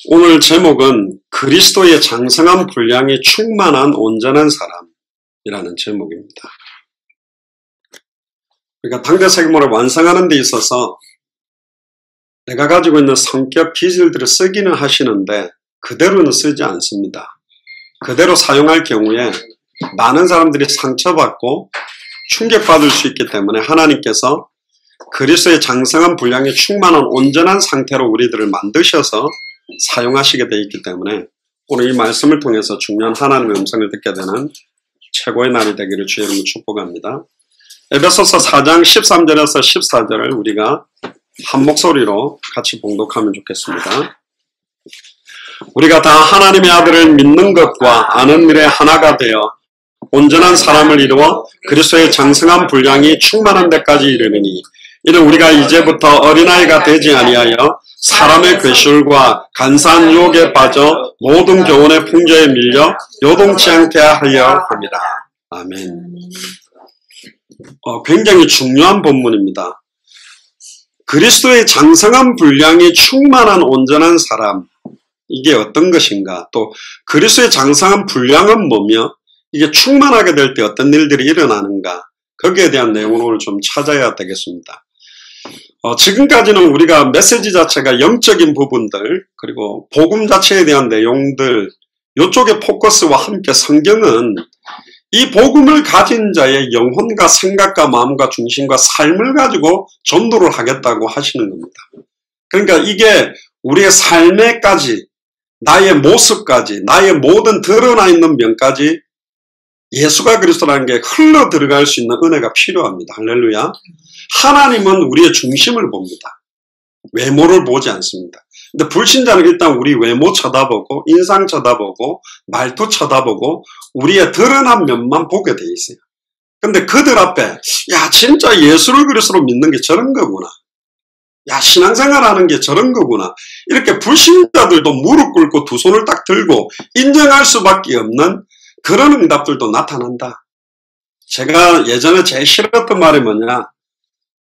오늘 제목은 그리스도의 장성한 분량이 충만한 온전한 사람이라는 제목입니다. 그러니까 당대 세계모를 완성하는 데 있어서 내가 가지고 있는 성격 기질들을 쓰기는 하시는데 그대로는 쓰지 않습니다. 그대로 사용할 경우에 많은 사람들이 상처받고 충격받을 수 있기 때문에 하나님께서 그리스도의 장성한 분량이 충만한 온전한 상태로 우리들을 만드셔서 사용하시게 되어 있기 때문에 오늘 이 말씀을 통해서 중요한 하나님의 음성을 듣게 되는 최고의 날이 되기를 주의 이름으로 축복합니다. 에베소서 4장 13절에서 14절을 우리가 한 목소리로 같이 봉독하면 좋겠습니다. 우리가 다 하나님의 아들을 믿는 것과 아는 일에 하나가 되어 온전한 사람을 이루어 그리스도의 장성한 분량이 충만한 데까지 이르느니 이는 우리가 이제부터 어린아이가 되지 아니하여 사람의 괴술과 간사한 유혹에 빠져 모든 교훈의 풍조에 밀려 요동치 않게 하려 합니다. 아멘. 굉장히 중요한 본문입니다. 그리스도의 장성한 분량이 충만한 온전한 사람, 이게 어떤 것인가? 또 그리스도의 장성한 분량은 뭐며 이게 충만하게 될 때 어떤 일들이 일어나는가? 거기에 대한 내용을 오늘 좀 찾아야 되겠습니다. 지금까지는 우리가 메시지 자체가 영적인 부분들 그리고 복음 자체에 대한 내용들 이쪽의 포커스와 함께 성경은 이 복음을 가진 자의 영혼과 생각과 마음과 중심과 삶을 가지고 전도를 하겠다고 하시는 겁니다. 그러니까 이게 우리의 삶에까지 나의 모습까지 나의 모든 드러나 있는 면까지 예수가 그리스도라는 게 흘러 들어갈 수 있는 은혜가 필요합니다. 할렐루야. 하나님은 우리의 중심을 봅니다. 외모를 보지 않습니다. 근데 불신자는 일단 우리 외모 쳐다보고 인상 쳐다보고 말투 쳐다보고 우리의 드러난 면만 보게 돼 있어요. 근데 그들 앞에 야 진짜 예수를 그리스도로 믿는 게 저런 거구나. 야 신앙생활하는 게 저런 거구나. 이렇게 불신자들도 무릎 꿇고 두 손을 딱 들고 인정할 수밖에 없는 그런 응답들도 나타난다. 제가 예전에 제일 싫었던 말이 뭐냐.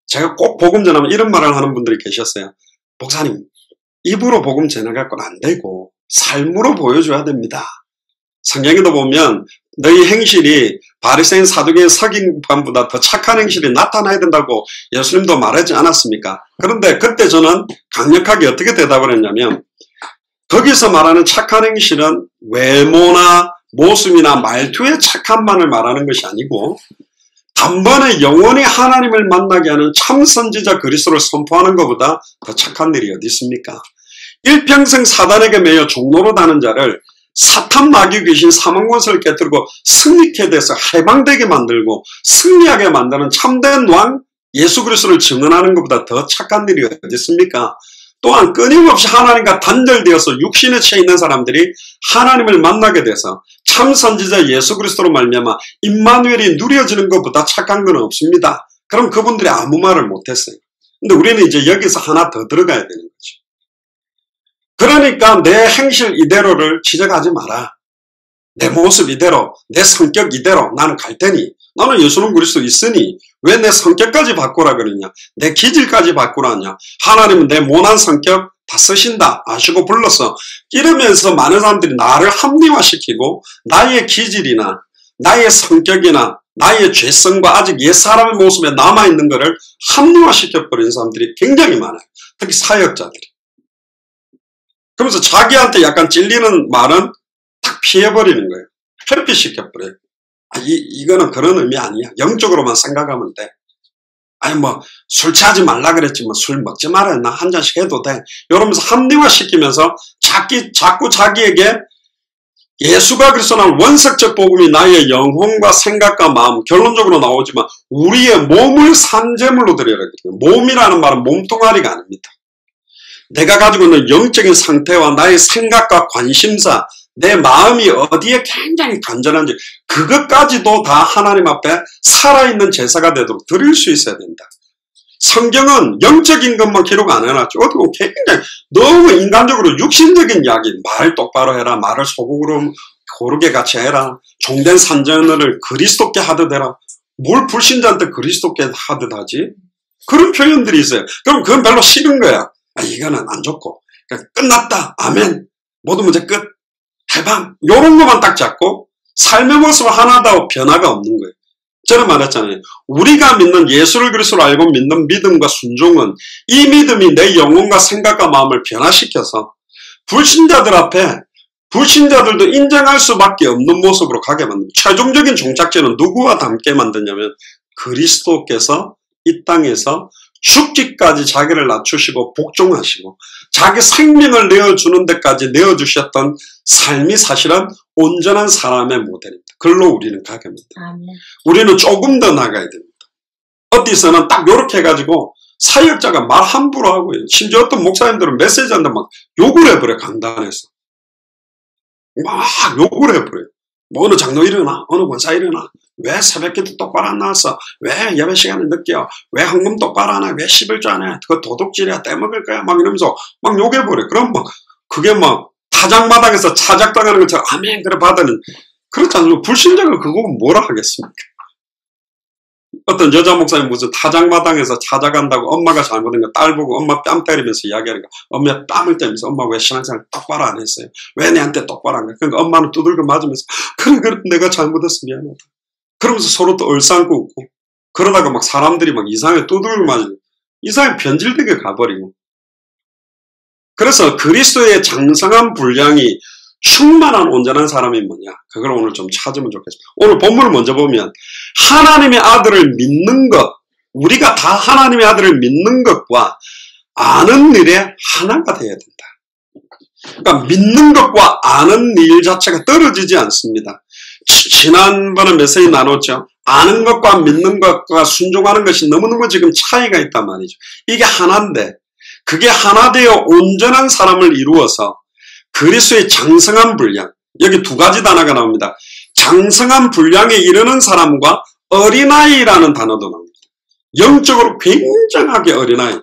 제가 꼭 복음 전하면 이런 말을 하는 분들이 계셨어요. 목사님, 입으로 복음 전해갖고는 안 되고 삶으로 보여줘야 됩니다. 성경에도 보면 너희 행실이 바리새인 사두개인 서기관보다 더 착한 행실이 나타나야 된다고 예수님도 말하지 않았습니까? 그런데 그때 저는 강력하게 어떻게 대답을 했냐면 거기서 말하는 착한 행실은 외모나 모습이나 말투의 착함만을 말하는 것이 아니고 단번에 영원히 하나님을 만나게 하는 참 선지자 그리스도를 선포하는 것보다 더 착한 일이 어디 있습니까? 일평생 사단에게 매여 종로로 다는 자를 사탄 마귀 귀신 사망권세를 깨뜨리고 승리케 돼서 해방되게 만들고 승리하게 만드는 참된 왕 예수 그리스도를 증언하는 것보다 더 착한 일이 어디 있습니까? 또한 끊임없이 하나님과 단절되어서 육신에 채 있는 사람들이 하나님을 만나게 돼서 참 선지자 예수 그리스도로 말미암아 임마누엘이 누려지는 것보다 착한 건 없습니다. 그럼 그분들이 아무 말을 못했어요. 근데 우리는 이제 여기서 하나 더 들어가야 되는 거죠. 그러니까 내 행실 이대로를 지적하지 마라. 내 모습 이대로, 내 성격 이대로 나는 갈 테니 나는 예수는 그리스도 있으니 왜 내 성격까지 바꾸라 그러냐? 내 기질까지 바꾸라 하냐? 하나님은 내 모난 성격 다 쓰신다 아시고 불렀어. 이러면서 많은 사람들이 나를 합리화시키고 나의 기질이나 나의 성격이나 나의 죄성과 아직 옛사람의 모습에 남아있는 것을 합리화시켜버리는 사람들이 굉장히 많아요. 특히 사역자들이. 그러면서 자기한테 약간 찔리는 말은 탁 피해버리는 거예요. 회피시켜버려요. 이거는 그런 의미 아니야. 영적으로만 생각하면 돼. 아니 술 취하지 말라 그랬지 술 먹지 말아야 나 한 잔씩 해도 돼. 이러면서 합리화시키면서 자꾸 자기에게 예수가 그리스도는 원색적 복음이 나의 영혼과 생각과 마음 결론적으로 나오지만 우리의 몸을 산재물로 드려라 그래요. 몸이라는 말은 몸뚱아리가 아닙니다. 내가 가지고 있는 영적인 상태와 나의 생각과 관심사 내 마음이 어디에 굉장히 간절한지 그것까지도 다 하나님 앞에 살아있는 제사가 되도록 드릴 수 있어야 된다. 성경은 영적인 것만 기록 안 해놨죠. 어떻게 보면 굉장히 너무 인간적으로 육신적인 이야기 말 똑바로 해라. 말을 소국으로 고르게 같이 해라. 종된 산전을 그리스도께 하듯 해라. 뭘 불신자한테 그리스도께 하듯 하지? 그런 표현들이 있어요. 그럼 그건 별로 싫은 거야. 이거는 안 좋고 그냥 끝났다. 아멘. 모든 문제 끝, 해방, 요런 것만 딱 잡고 삶의 모습 하나도 변화가 없는 거예요. 저는 말했잖아요. 우리가 믿는 예수를 그리스도로 알고 믿는 믿음과 순종은 이 믿음이 내 영혼과 생각과 마음을 변화시켜서 불신자들 앞에 불신자들도 인정할 수밖에 없는 모습으로 가게 만듭니다. 최종적인 종착지는 누구와 닮게 만드냐면 그리스도께서 이 땅에서 죽기까지 자기를 낮추시고 복종하시고 자기 생명을 내어주는 데까지 내어주셨던 삶이 사실은 온전한 사람의 모델입니다. 그걸로 우리는 가게 만듭니다. 우리는 조금 더 나가야 됩니다. 어디서는 딱 요렇게 해가지고 사역자가 말 함부로 하고요. 심지어 어떤 목사님들은 메시지한테 막 욕을 해버려요. 강단에서. 막 욕을 해버려요. 뭐 어느 장로 일어나, 어느 권사 일어나, 왜 새벽기도 똑바로 안 나왔어? 왜 예배 시간에 늦게요? 왜 헌금 똑바로 안 해? 왜 11조 안 해? 그거 도둑질이야, 떼먹을 거야? 막 이러면서 막 욕해버려요. 그럼 막 그게 막 타작마당에서 차작당하는 것처럼 아멘 그래 받으는 그렇지 않습니까? 불신자가 그거 뭐라 하겠습니까? 어떤 여자 목사님 무슨 타작마당에서 찾아간다고 엄마가 잘못한 거 딸 보고 엄마 뺨 때리면서 이야기하니까 엄마 뺨을 때리면서 엄마 왜 신앙생활 똑바로 안 했어요? 왜 내한테 똑바로 안 해? 그러니까 엄마는 두들겨 맞으면서 그래 내가 잘못했어 미안하다. 그러면서 서로 또 얼싸안고 웃고 그러다가 막 사람들이 막 이상하게 두들겨 맞으고 이상하게 변질되게 가버리고 그래서 그리스도의 장성한 분량이 충만한 온전한 사람이 뭐냐? 그걸 오늘 좀 찾으면 좋겠습니다. 오늘 본문을 먼저 보면 하나님의 아들을 믿는 것, 우리가 다 하나님의 아들을 믿는 것과 아는 일에 하나가 되어야 된다. 그러니까 믿는 것과 아는 일 자체가 떨어지지 않습니다. 지난번에 메시지 나눴죠. 아는 것과 믿는 것과 순종하는 것이 너무너무 지금 차이가 있단 말이죠. 이게 하나인데 그게 하나 되어 온전한 사람을 이루어서 그리스도의 장성한 분량, 여기 두 가지 단어가 나옵니다. 장성한 분량에 이르는 사람과 어린아이라는 단어도 나옵니다. 영적으로 굉장하게 어린아이.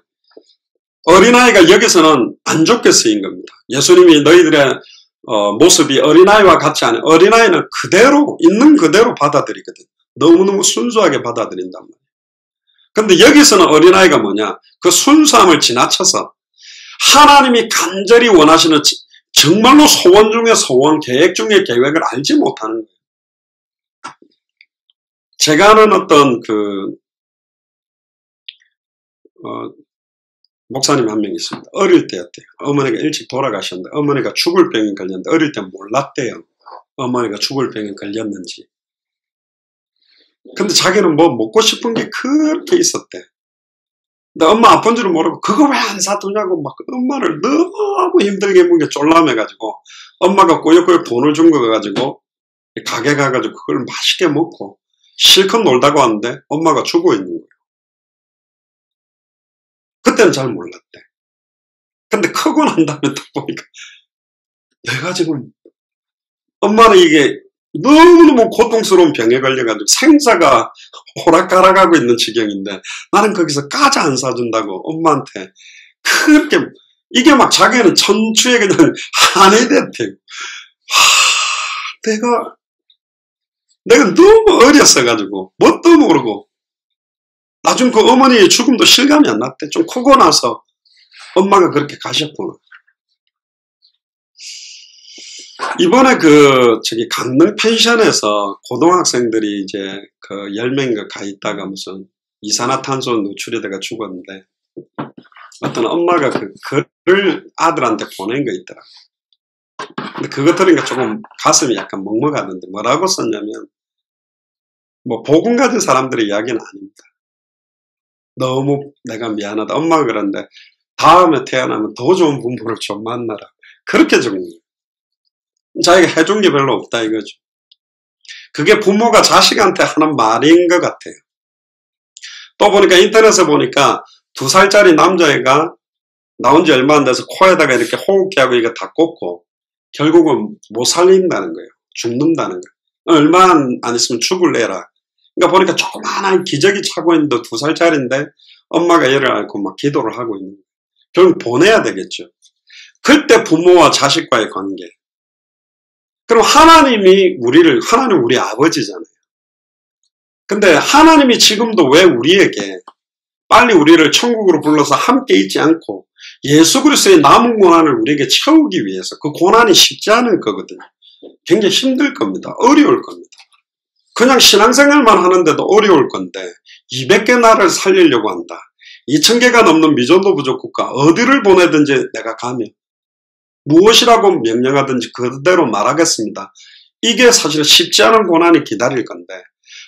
어린아이가 여기서는 안 좋게 쓰인 겁니다. 예수님이 너희들의 모습이 어린아이와 같지 않아요. 어린아이는 그대로 있는 그대로 받아들이거든. 너무너무 순수하게 받아들인단 말이에요. 근데 여기서는 어린아이가 뭐냐? 그 순수함을 지나쳐서 하나님이 간절히 원하시는 정말로 소원 중에 소원, 계획 중에 계획을 알지 못하는 거예요. 제가 아는 어떤 목사님 한 명 있습니다. 어릴 때였대요. 어머니가 일찍 돌아가셨는데 어머니가 죽을 병에 걸렸는데 어릴 때 몰랐대요. 어머니가 죽을 병에 걸렸는지. 근데 자기는 뭐 먹고 싶은 게 그렇게 있었대. 근데 엄마 아픈 줄은 모르고 그거 왜 안 사두냐고 막 엄마를 너무 힘들게 먹게 쫄라매가지고 엄마가 꾸역꾸역 돈을 준 거 가지고 가게 가가지고 그걸 맛있게 먹고 실컷 놀다가 왔는데 엄마가 죽어 있는 거예요. 그때는 잘 몰랐대. 근데 크고 난 다음에 또 보니까 내가 지금 엄마는 이게 너무너무 고통스러운 병에 걸려가지고 생사가 호락가락하고 있는 지경인데 나는 거기서 과자 안 사준다고 엄마한테 그렇게 이게 막 자기는 천추에 그냥 한이 됐대요. 내가 너무 어렸어가지고 뭣도 모르고 나중 그 어머니의 죽음도 실감이 안 났대. 좀 크고 나서 엄마가 그렇게 가셨구나. 이번에 강릉 펜션에서 고등학생들이 이제 10명인가 가 있다가 무슨 이산화탄소 누출이 돼가 죽었는데 어떤 엄마가 그 글을 아들한테 보낸 거 있더라. 근데 그거 들으니까 조금 가슴이 약간 먹먹하던데 뭐라고 썼냐면 뭐 복음 가진 사람들의 이야기는 아닙니다. 너무 내가 미안하다. 엄마가 그런데 다음에 태어나면 더 좋은 부모를 좀 만나라. 그렇게 적은 거예요. 자기가 해준 게 별로 없다 이거죠. 그게 부모가 자식한테 하는 말인 것 같아요. 또 보니까 인터넷에 보니까 2살짜리 남자애가 나온 지 얼마 안 돼서 코에다가 이렇게 호흡기 하고 이거 다 꽂고 결국은 못 살린다는 거예요. 죽는다는 거예요. 얼마 안 있으면 죽을래라. 그러니까 보니까 조그마한 기저귀 차고 있는데 2살짜리인데 엄마가 얘를 앓고 막 기도를 하고 있는 거예요. 결국 보내야 되겠죠. 그때 부모와 자식과의 관계. 그럼 하나님 우리 아버지잖아요. 근데 하나님이 지금도 왜 우리에게 빨리 우리를 천국으로 불러서 함께 있지 않고 예수 그리스도의 남은 고난을 우리에게 채우기 위해서 그 고난이 쉽지 않을 거거든요. 굉장히 힘들 겁니다. 어려울 겁니다. 그냥 신앙생활만 하는데도 어려울 건데 200개 나라를 살리려고 한다. 2000개가 넘는 미전도 부족 국가 어디를 보내든지 내가 가면 무엇이라고 명령하든지 그대로 말하겠습니다. 이게 사실 쉽지 않은 고난이 기다릴 건데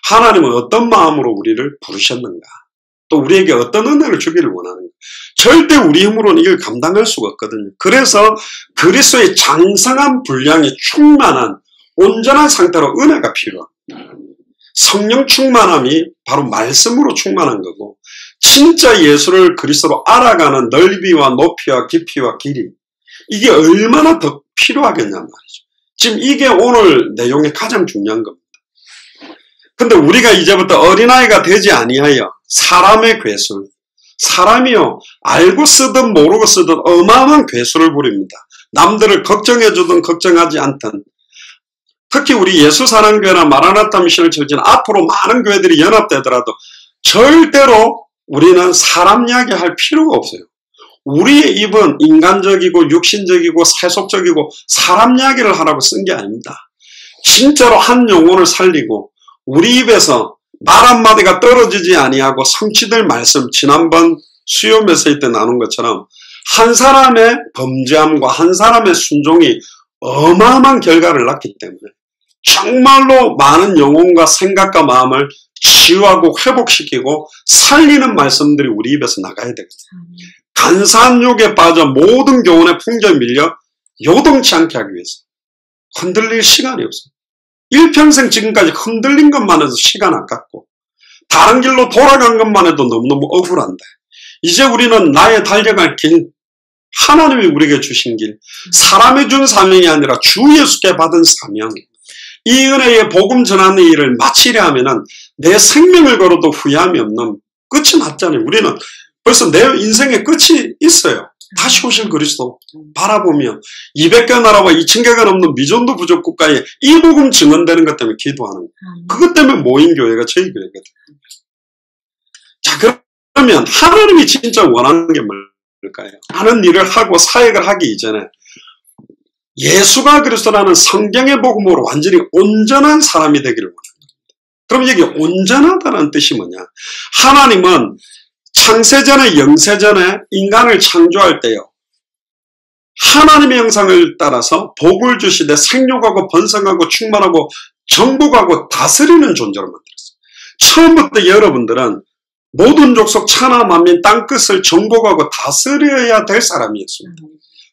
하나님은 어떤 마음으로 우리를 부르셨는가? 또 우리에게 어떤 은혜를 주기를 원하는가? 절대 우리 힘으로는 이걸 감당할 수가 없거든요. 그래서 그리스도의 장성한 분량이 충만한 온전한 상태로 은혜가 필요합니다. 성령 충만함이 바로 말씀으로 충만한 거고 진짜 예수를 그리스도로 알아가는 넓이와 높이와 깊이와 길이 이게 얼마나 더 필요하겠냔 말이죠. 지금 이게 오늘 내용의 가장 중요한 겁니다. 근데 우리가 이제부터 어린아이가 되지 아니하여 사람의 괴술, 사람이요 알고 쓰든 모르고 쓰든 어마어마한 괴술을 부립니다. 남들을 걱정해주든 걱정하지 않든 특히 우리 예수사랑교회나 마라나타 미션을 철지는 앞으로 많은 교회들이 연합되더라도 절대로 우리는 사람 이야기 할 필요가 없어요. 우리의 입은 인간적이고 육신적이고 세속적이고 사람 이야기를 하라고 쓴 게 아닙니다. 진짜로 한 영혼을 살리고 우리 입에서 말 한마디가 떨어지지 아니하고 성취될 말씀 지난번 수요 메시지 때 나눈 것처럼 한 사람의 범죄함과 한 사람의 순종이 어마어마한 결과를 낳기 때문에 정말로 많은 영혼과 생각과 마음을 치유하고 회복시키고 살리는 말씀들이 우리 입에서 나가야 되거든요. 간사한 욕에 빠져 모든 교훈의 풍조에 밀려 요동치 않게 하기 위해서 흔들릴 시간이 없어요. 일평생 지금까지 흔들린 것만 해도 시간 아깝고 다른 길로 돌아간 것만 해도 너무너무 억울한데 이제 우리는 나의 달려갈 길 하나님이 우리에게 주신 길 사람이 준 사명이 아니라 주 예수께 받은 사명 이 은혜의 복음 전하는 일을 마치려 하면은 내 생명을 걸어도 후회함이 없는 끝이 났잖아요. 우리는 벌써 내 인생의 끝이 있어요. 다시 오실 그리스도 바라보며 200개 나라와 2000개가 넘는 미전도 부족 국가에 이 복음 증언되는 것 때문에 기도하는 거예요. 그것 때문에 모인 교회가 저희 교회거든요. 자, 그러면 하나님이 진짜 원하는 게 뭘까요? 하는 일을 하고 사역을 하기 이전에 예수가 그리스도라는 성경의 복음으로 완전히 온전한 사람이 되기를 원합니다. 그럼 여기 온전하다는 뜻이 뭐냐? 하나님은 창세전에 영세전에 인간을 창조할 때요. 하나님의 형상을 따라서 복을 주시되 생육하고 번성하고 충만하고 정복하고 다스리는 존재로 만들었어요. 처음부터 여러분들은 모든 족속 천하 만민 땅끝을 정복하고 다스려야 될 사람이었습니다.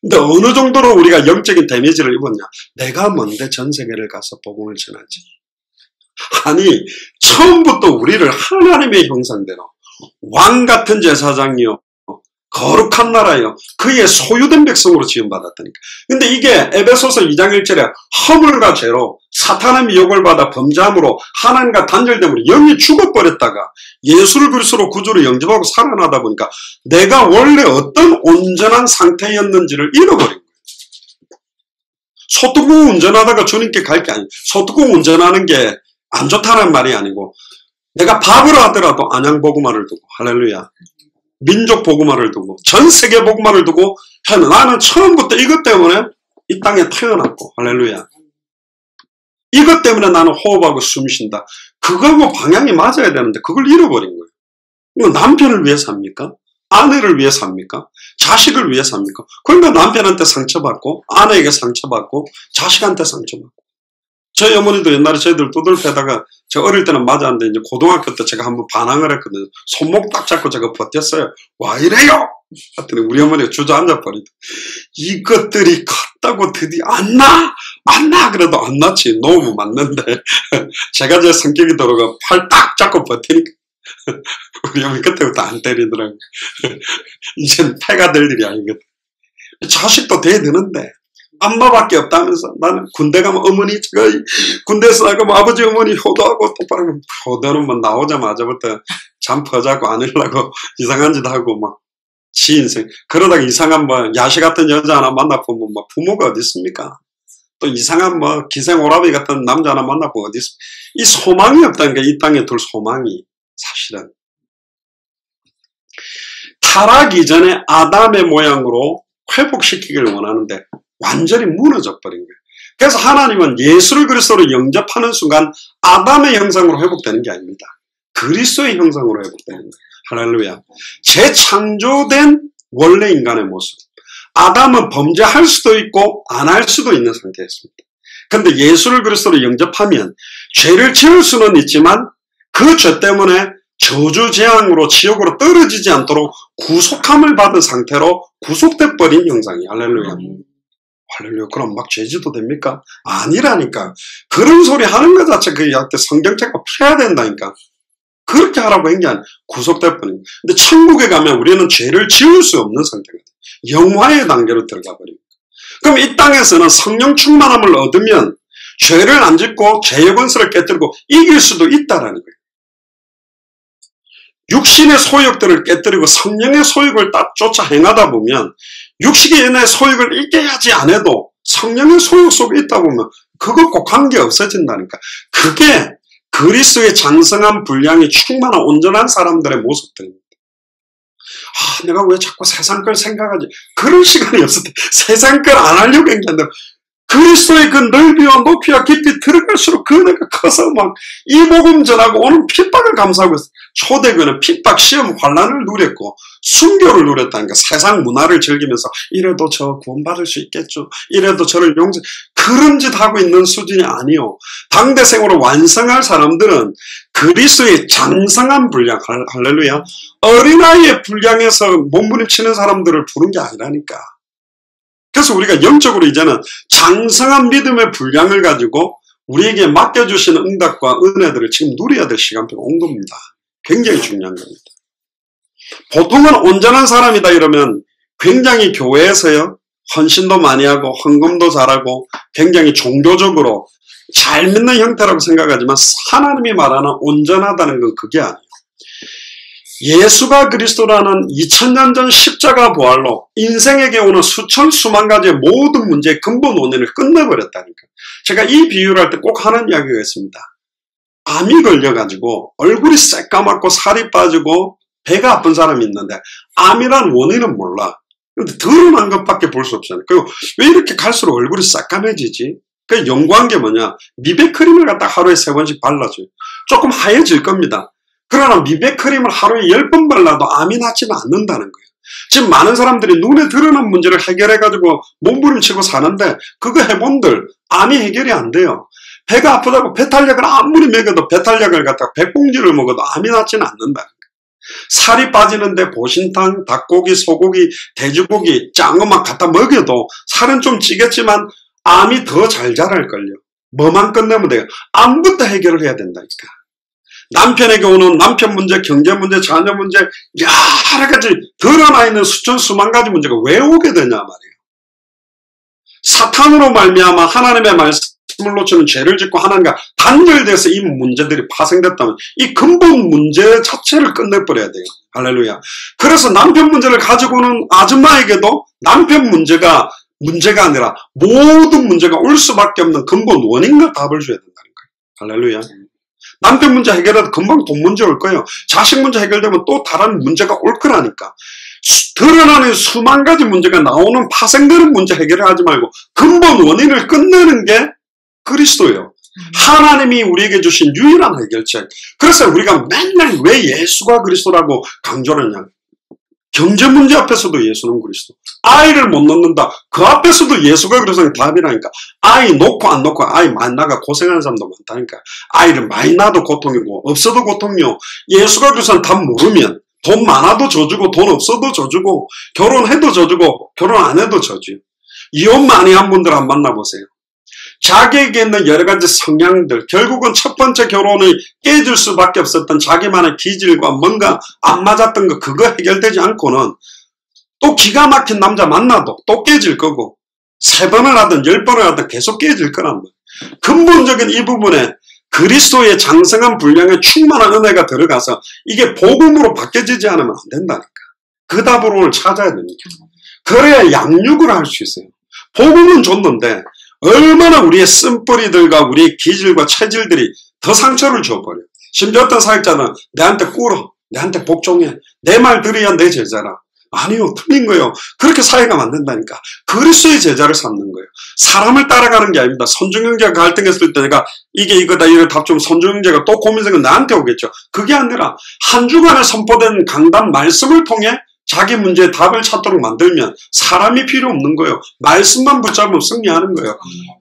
근데 어느 정도로 우리가 영적인 데미지를 입었냐? 내가 뭔데 전 세계를 가서 복음을 전하지? 아니 처음부터 우리를 하나님의 형상대로 왕 같은 제사장이요 거룩한 나라요 그의 소유된 백성으로 지음받았다니까. 근데 이게 에베소서 2장 1절에 허물과 죄로 사탄의 미혹을 받아 범죄함으로 하나님과 단절됨으로 영이 죽어버렸다가 예수를 그리스도로 구주로 영접하고 살아나다 보니까 내가 원래 어떤 온전한 상태였는지를 잃어버린 거예요. 소뚜껑 운전하다가 주님께 갈 게 아니에요. 소뚜껑 운전하는 게 안 좋다는 말이 아니고 내가 밥을 하더라도 안양 복음화를 두고 할렐루야 민족 복음화를 두고 전 세계 복음화를 두고 나는 처음부터 이것 때문에 이 땅에 태어났고 할렐루야 이것 때문에 나는 호흡하고 숨쉰다. 그거하고 방향이 맞아야 되는데 그걸 잃어버린 거예요. 남편을 위해서 합니까? 아내를 위해서 합니까? 자식을 위해서 합니까? 그러니까 남편한테 상처받고 아내에게 상처받고 자식한테 상처받고 저희 어머니도 옛날에 저희들 두들패다가 저 어릴 때는 맞았는데 이제 고등학교 때 제가 한번 반항을 했거든요. 손목 딱 잡고 제가 버텼어요. 와 이래요! 했더니 우리 어머니가 주저앉아 버리더라고요. 이것들이 컸다고 드디어 안 나! 안 나! 그래도 안 났지. 놓으면 맞는데 제가 제 성격이 들어가 팔 딱 잡고 버티니까 우리 어머니 그때부터 안 때리더라고요. 이젠 패가 될 일이 아니거든. 자식도 돼야 되는데 엄마밖에 없다면서 나는 군대 가면 어머니 제가 군대에서 나가면 아버지 어머니 효도하고 똑바로 효도는 뭐 나오자마자부터 잠 퍼자고 안 하려고 이상한 짓 하고 막 지 인생 그러다가 이상한 뭐 야시 같은 여자 하나 만나보면 뭐 부모가 어디 있습니까? 또 이상한 뭐 기생 오라비 같은 남자 하나 만나보면 어디 있습니까? 이 소망이 없다는 게 이 땅에 둘 소망이 사실은 타락 이전에 아담의 모양으로 회복시키기를 원하는데 완전히 무너져 버린 거예요. 그래서 하나님은 예수를 그리스도로 영접하는 순간 아담의 형상으로 회복되는 게 아닙니다. 그리스도의 형상으로 회복되는 거예요. 할렐루야. 재창조된 원래 인간의 모습. 아담은 범죄할 수도 있고 안 할 수도 있는 상태였습니다. 그런데 예수를 그리스도로 영접하면 죄를 지을 수는 있지만 그 죄 때문에 저주 재앙으로 지옥으로 떨어지지 않도록 구속함을 받은 상태로 구속돼 버린 형상이. 할렐루야. 할렐루야. 그럼 막 죄지도 됩니까? 아니라니까. 그런 소리 하는 것 자체 그 성경책과 펴야 된다니까. 그렇게 하라고 한 게 아니라 구속돼 버린. 근데 천국에 가면 우리는 죄를 지을 수 없는 상태가 돼. 영화의 단계로 들어가 버립니다. 그럼 이 땅에서는 성령 충만함을 얻으면 죄를 안 짓고 죄의 권세를 깨뜨리고 이길 수도 있다라는 거예요. 육신의 소욕들을 깨뜨리고 성령의 소욕을 딱 쫓아 행하다 보면 육신의 소욕을 이겨야지 안 해도 성령의 소욕 속에 있다 보면 그것과 관계 없어진다니까. 그게 그리스도의 장성한 분량이 충만한 온전한 사람들의 모습들입니다. 내가 왜 자꾸 세상 걸 생각하지? 그럴 시간이 없을 때 세상 걸 안 하려고 한 게 아니라 그리스도의 그 넓이와 높이와 깊이 들어갈수록 그 은혜가 커서 막 이 복음 전하고 오는 핍박을 감수하고 있어요. 초대교회는 핍박, 시험, 환난을 누렸고 순교를 누렸다니까. 세상 문화를 즐기면서 이래도 저 구원받을 수 있겠죠. 이래도 저를 용서. 그런 짓 하고 있는 수준이 아니요. 당대생으로 완성할 사람들은 그리스도의 장성한 분량, 할렐루야. 어린아이의 분량에서 몸부림치는 사람들을 부른 게 아니라니까. 그래서 우리가 영적으로 이제는 장성한 믿음의 분량을 가지고 우리에게 맡겨주시는 응답과 은혜들을 지금 누려야 될 시간표가 온 겁니다. 굉장히 중요한 겁니다. 보통은 온전한 사람이다 이러면 굉장히 교회에서요, 헌신도 많이 하고 헌금도 잘하고 굉장히 종교적으로 잘 믿는 형태라고 생각하지만 하나님이 말하는 온전하다는 건 그게 아니에요. 예수가 그리스도라는 2000년 전 십자가 부활로 인생에게 오는 수천 수만 가지의 모든 문제의 근본 원인을 끝내버렸다니까. 제가 이 비유를 할 때 꼭 하는 이야기가 있습니다. 암이 걸려가지고 얼굴이 새까맣고 살이 빠지고 배가 아픈 사람이 있는데 암이란 원인은 몰라. 근데 드러난 것밖에 볼 수 없잖아요. 그리고 왜 이렇게 갈수록 얼굴이 새까매지지? 그 연구한 게 뭐냐? 미백 크림을 갖다 하루에 3번씩 발라줘요. 조금 하얘질 겁니다. 그러나 미백 크림을 하루에 10번 발라도 암이 낫지는 않는다는 거예요. 지금 많은 사람들이 눈에 드러난 문제를 해결해가지고 몸부림치고 사는데 그거 해본들 암이 해결이 안 돼요. 배가 아프다고 배탈약을 아무리 먹여도 배탈약을 갖다가 100봉지를 먹어도 암이 낫지는 않는다는 거예요. 살이 빠지는데 보신탕, 닭고기, 소고기, 돼지고기, 짠 것만 갖다 먹여도 살은 좀 찌겠지만 암이 더 잘 자랄걸요. 뭐만 끝내면 돼요. 암부터 해결을 해야 된다니까. 남편에게 오는 남편 문제, 경제 문제, 자녀 문제, 여러 가지 드러나 있는 수천 수만 가지 문제가 왜 오게 되냐 말이에요. 사탄으로 말미암아 하나님의 말씀을 놓치는 죄를 짓고 하나님과 단절돼서 이 문제들이 파생됐다면 이 근본 문제 자체를 끝내버려야 돼요. 할렐루야. 그래서 남편 문제를 가지고 오는 아줌마에게도 남편 문제가 아니라 모든 문제가 올 수밖에 없는 근본 원인과 답을 줘야 된다는 거예요. 할렐루야. 남편 문제 해결해도 금방 돈 문제 올 거예요. 자식 문제 해결되면 또 다른 문제가 올 거라니까. 드러나는 수만 가지 문제가 나오는 파생되는 문제 해결을 하지 말고 근본 원인을 끝내는 게 그리스도예요. 하나님이 우리에게 주신 유일한 해결책. 그래서 우리가 맨날 왜 예수가 그리스도라고 강조를 하냐. 경제 문제 앞에서도 예수는 그리스도. 아이를 못 낳는다. 그 앞에서도 예수가 그리스도는 답이라니까. 아이 놓고 안 놓고 아이 많이 낳아 고생하는 사람도 많다니까. 아이를 많이 낳아도 고통이고 없어도 고통이요. 예수가 그리스도는 답 모르면 돈 많아도 져주고 돈 없어도 져주고 결혼해도 져주고 결혼 안 해도 져줘요. 이혼 많이 한 분들 한번 만나보세요. 자기에게 있는 여러 가지 성향들, 결국은 첫 번째 결혼이 깨질 수밖에 없었던 자기만의 기질과 뭔가 안 맞았던 거 그거 해결되지 않고는 또 기가 막힌 남자 만나도 또 깨질 거고 3번을 하든 10번을 하든 계속 깨질 거란 말이에요. 근본적인 이 부분에 그리스도의 장성한 분량에 충만한 은혜가 들어가서 이게 복음으로 바뀌어지지 않으면 안 된다니까. 그 답을 오늘 찾아야 됩니다. 그래야 양육을 할 수 있어요. 복음은 줬는데 얼마나 우리의 쓴뿌리들과 우리의 기질과 체질들이 더 상처를 줘버려요. 심지어 어떤 사역자는 내한테 꿇어. 내한테 복종해. 내 말 들어야 내 제자라. 아니요, 틀린 거예요. 그렇게 사회가 안 된다니까. 그리스도의 제자를 삼는 거예요. 사람을 따라가는 게 아닙니다. 선중형제가 갈등했을 때 내가 이게 이거다 이거 답 좀 선중형제가 또 고민생은 나한테 오겠죠. 그게 아니라 한 주간에 선포된 강단 말씀을 통해 자기 문제에 답을 찾도록 만들면 사람이 필요 없는 거예요. 말씀만 붙잡으면 승리하는 거예요.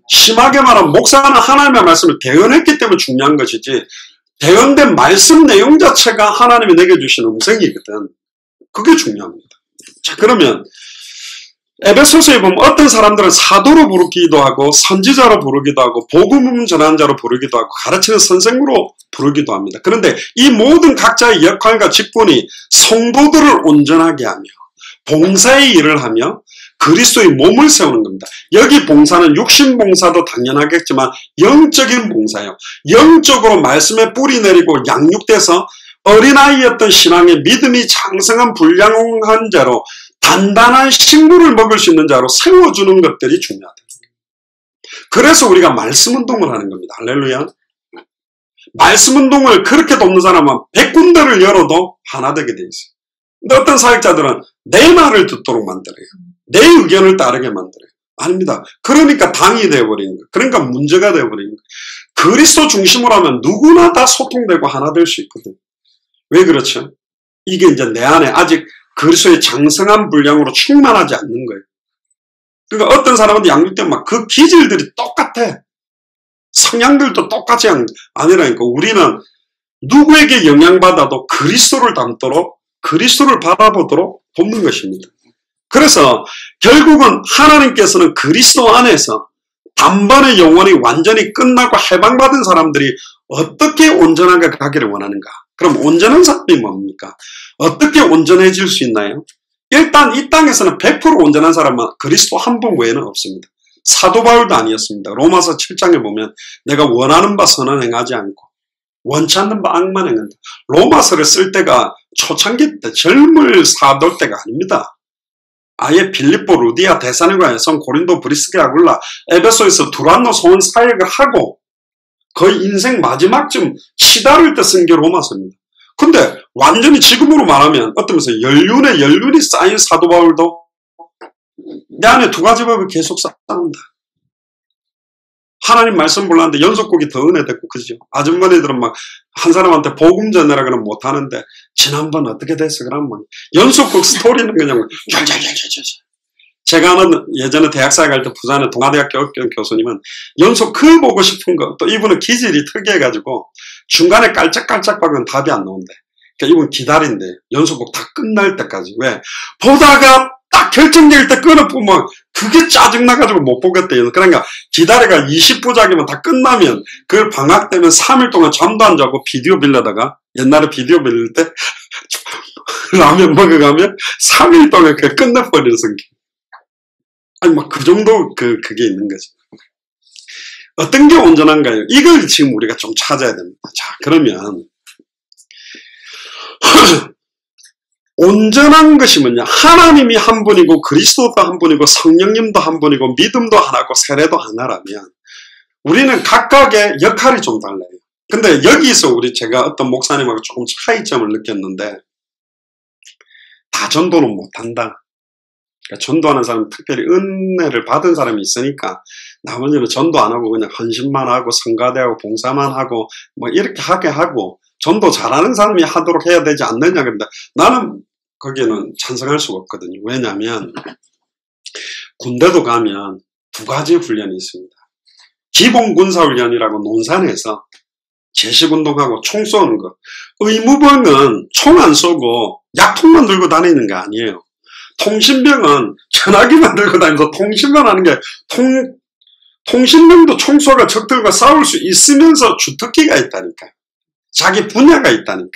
심하게 말하면 목사는 하나님의 말씀을 대언했기 때문에 중요한 것이지, 대언된 말씀 내용 자체가 하나님이 내게 주신 음성이거든. 그게 중요합니다. 자, 그러면 에베소서에 보면 어떤 사람들은 사도로 부르기도 하고 선지자로 부르기도 하고 복음 전하는 자로 부르기도 하고 가르치는 선생으로 부르기도 합니다. 그런데 이 모든 각자의 역할과 직분이 성도들을 온전하게 하며 봉사의 일을 하며 그리스도의 몸을 세우는 겁니다. 여기 봉사는 육신 봉사도 당연하겠지만 영적인 봉사예요. 영적으로 말씀에 뿌리 내리고 양육돼서 어린아이였던 신앙의 믿음이 장성한 불량한 자로 단단한 식물을 먹을 수 있는 자로 세워주는 것들이 중요하다. 그래서 우리가 말씀 운동을 하는 겁니다. 할렐루야. 말씀 운동을 그렇게 돕는 사람은 100군데를 열어도 하나 되게 돼 있어요. 근데 어떤 사역자들은 내 말을 듣도록 만들어요. 내 의견을 따르게 만들어요. 아닙니다. 그러니까 당이 되어버리는 거예요. 그러니까 문제가 되어버리는 거예요. 그리스도 중심으로 하면 누구나 다 소통되고 하나 될 수 있거든. 왜 그렇죠? 이게 이제 내 안에 아직 그리스도의 장성한 분량으로 충만하지 않는 거예요. 그러니까 어떤 사람한테 양육되면 막 그 기질들이 똑같아. 성향들도 똑같이 아니라니까. 우리는 누구에게 영향받아도 그리스도를 닮도록, 그리스도를 바라보도록 돕는 것입니다. 그래서 결국은 하나님께서는 그리스도 안에서 단번에 영원히 완전히 끝나고 해방받은 사람들이 어떻게 온전하게 가기를 원하는가? 그럼 온전한 사람이 뭡니까? 어떻게 온전해질 수 있나요? 일단 이 땅에서는 100% 온전한 사람은 그리스도 한 분 외에는 없습니다. 사도 바울도 아니었습니다. 로마서 7장에 보면 내가 원하는 바 선은 행하지 않고 원치 않는 바 악만 행한다. 로마서를 쓸 때가 초창기 때 젊을 사도 때가 아닙니다. 아예 빌립보, 루디아, 데살로니가, 에선, 고린도, 브리스게, 아굴라, 에베소에서 두란노 소원 사역을 하고 거의 인생 마지막쯤 치달을 때 쓴 게 로마서입니다. 근데 완전히 지금으로 말하면 어떤 면에서 연륜이 쌓인 사도 바울도 내 안에 두 가지 법을 계속 쌓는다. 하나님 말씀 몰랐는데 연속곡이 더 은혜됐고, 그죠? 아줌마네들은 막 한 사람한테 복음 전해라 그러면 못하는데 지난번 어떻게 됐어? 그러면 막 연속곡 스토리는 그냥 쫄쫄쫄쫄쫄. 제가 아는 예전에 대학사에 갈 때 부산의 동아대학교 교수님은 연속 글 보고 싶은 거, 또 이분은 기질이 특이해가지고 중간에 깔짝깔짝 박으면 답이 안 나온대. 그러니까 이분 기다린대. 연속곡 다 끝날 때까지. 왜? 보다가 딱 결정될 때 끊어보면 그게 짜증나가지고 못 보겠대요. 그러니까 기다려가 20부작이면 다 끝나면 그 방학 때면 3일 동안 잠도 안 자고 비디오 빌려다가, 옛날에 비디오 빌릴 때 라면 먹어가면 3일 동안 그게 끝내버리는 성격. 아니 막 그 정도 그게 있는 거죠. 어떤 게 온전한가요? 이걸 지금 우리가 좀 찾아야 됩니다. 자, 그러면 온전한 것이 뭐냐? 하나님이 한 분이고 그리스도도 한 분이고 성령님도 한 분이고 믿음도 하나고 세례도 하나라면 우리는 각각의 역할이 좀 달라요. 근데 여기서 제가 어떤 목사님하고 조금 차이점을 느꼈는데, 다 전도는 못한다. 그러니까 전도하는 사람은 특별히 은혜를 받은 사람이 있으니까 나머지는 전도 안 하고 그냥 헌신만 하고 성가대하고 봉사만 하고 뭐 이렇게 하게 하고 전도 잘하는 사람이 하도록 해야 되지 않느냐. 그런데 나는 거기에는 찬성할 수가 없거든요. 왜냐하면 군대도 가면 두 가지 훈련이 있습니다. 기본 군사훈련이라고 논산에서 제식운동하고 총 쏘는 거. 의무병은 총 안 쏘고 약통만 들고 다니는 게 아니에요. 통신병은 전화기만 들고 다니면서 통신만 하는 게, 통신병도 총쏘가 적들과 싸울 수 있으면서 주특기가 있다니까요. 자기 분야가 있다니까.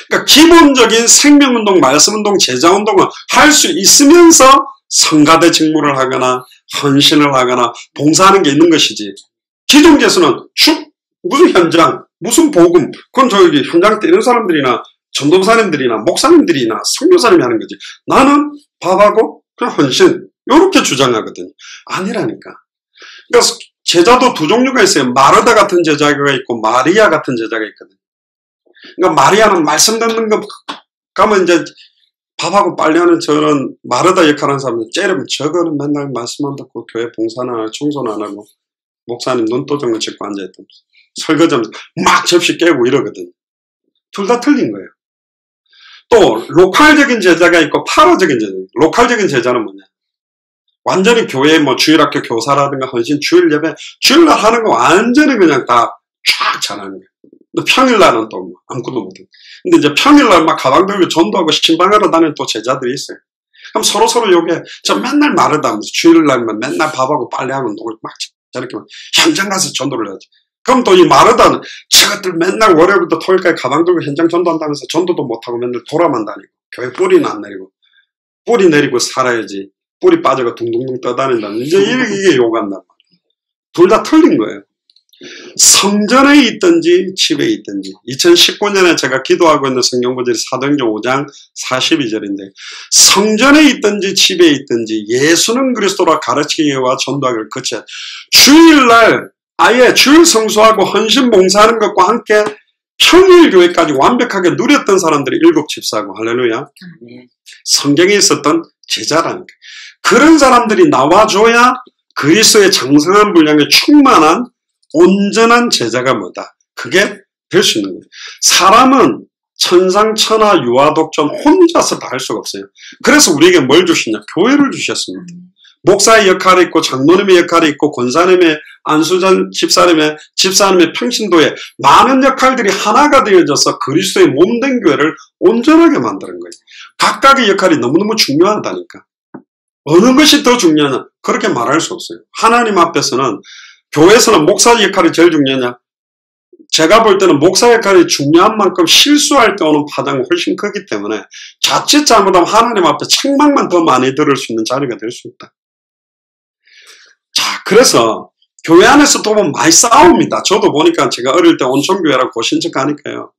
그러니까 기본적인 생명운동, 말씀운동, 제자운동을 할 수 있으면서 성가대 직무를 하거나 헌신을 하거나 봉사하는 게 있는 것이지. 기존교에서는 무슨 현장, 무슨 복음, 그건 저기 현장 때 이런 사람들이나 전도사님들이나 목사님들이나 선교사님이 하는 거지. 나는 밥하고 그냥 헌신, 이렇게 주장하거든요. 아니라니까. 그러니까 제자도 두 종류가 있어요. 마르다 같은 제자가 있고 마리아 같은 제자가 있거든요. 그러니까 마리아는 말씀 듣는 거 가면 이제 밥하고 빨래하는 저런 마르다 역할하는 사람들 째려면 저거는 맨날 말씀 안 듣고 교회 봉사나 안 하고 청소는 안 하고 목사님 눈도장을 찍고 앉아있다면서 설거지하면서 막 접시 깨고 이러거든요. 둘 다 틀린 거예요. 또 로컬적인 제자가 있고 파라적인 제자. 로컬적인 제자는 뭐냐? 완전히 교회 뭐 주일학교 교사라든가 헌신 주일 예배 주일날 하는 거 완전히 그냥 다 쫙 잘하는 거예요. 근데 평일날은 또 뭐 아무것도 못해. 근데 이제 평일날 막 가방 들고 전도하고 신방하러 다니는 또 제자들이 있어요. 그럼 서로 요게 저 맨날 마르다면서 주일날만 맨날 밥하고 빨래하고 놀고 막 저렇게 막 현장 가서 전도를 해야지. 그럼 또 이 마르다는 저것들 맨날 월요일부터 토요일까지 가방 들고 현장 전도한다면서 전도도 못하고 맨날 돌아만 다니고 교회 뿌리는 안 내리고 뿌리 내리고 살아야지 뿌리 빠져가 둥둥둥 떠다닌다는 이제 이게 요간단 말이에요. 둘 다 틀린 거예요. 성전에 있든지 집에 있든지 2019년에 제가 기도하고 있는 성경구절이 사도행전 5장 42절인데 성전에 있든지 집에 있든지 예수는 그리스도라 가르치기와 전도하기를 거쳐 주일날 아예 주일 성수하고 헌신 봉사하는 것과 함께 평일 교회까지 완벽하게 누렸던 사람들이 7 집사고 할렐루야. 성경에 있었던 제자라는 거예요. 그런 사람들이 나와줘야 그리스도의 장성한 분량에 충만한 온전한 제자가 뭐다. 그게 될 수 있는 거예요. 사람은 천상천하 유아독존 혼자서 다 할 수가 없어요. 그래서 우리에게 뭘 주시냐? 교회를 주셨습니다. 목사의 역할이 있고 장로님의 역할이 있고 권사님의 안수전 집사님의 평신도에 많은 역할들이 하나가 되어져서 그리스도의 몸된 교회를 온전하게 만드는 거예요. 각각의 역할이 너무너무 중요하다니까. 어느 것이 더 중요하냐? 그렇게 말할 수 없어요. 하나님 앞에서는 교회에서는 목사 역할이 제일 중요하냐? 제가 볼 때는 목사 역할이 중요한 만큼 실수할 때 오는 파장이 훨씬 크기 때문에 자칫 잘못하면 하나님 앞에 책망만 더 많이 들을 수 있는 자리가 될 수 있다. 자, 그래서 교회 안에서 또 보면 많이 싸웁니다. 저도 보니까 제가 어릴 때 온천교회라고 고신척 가니까요.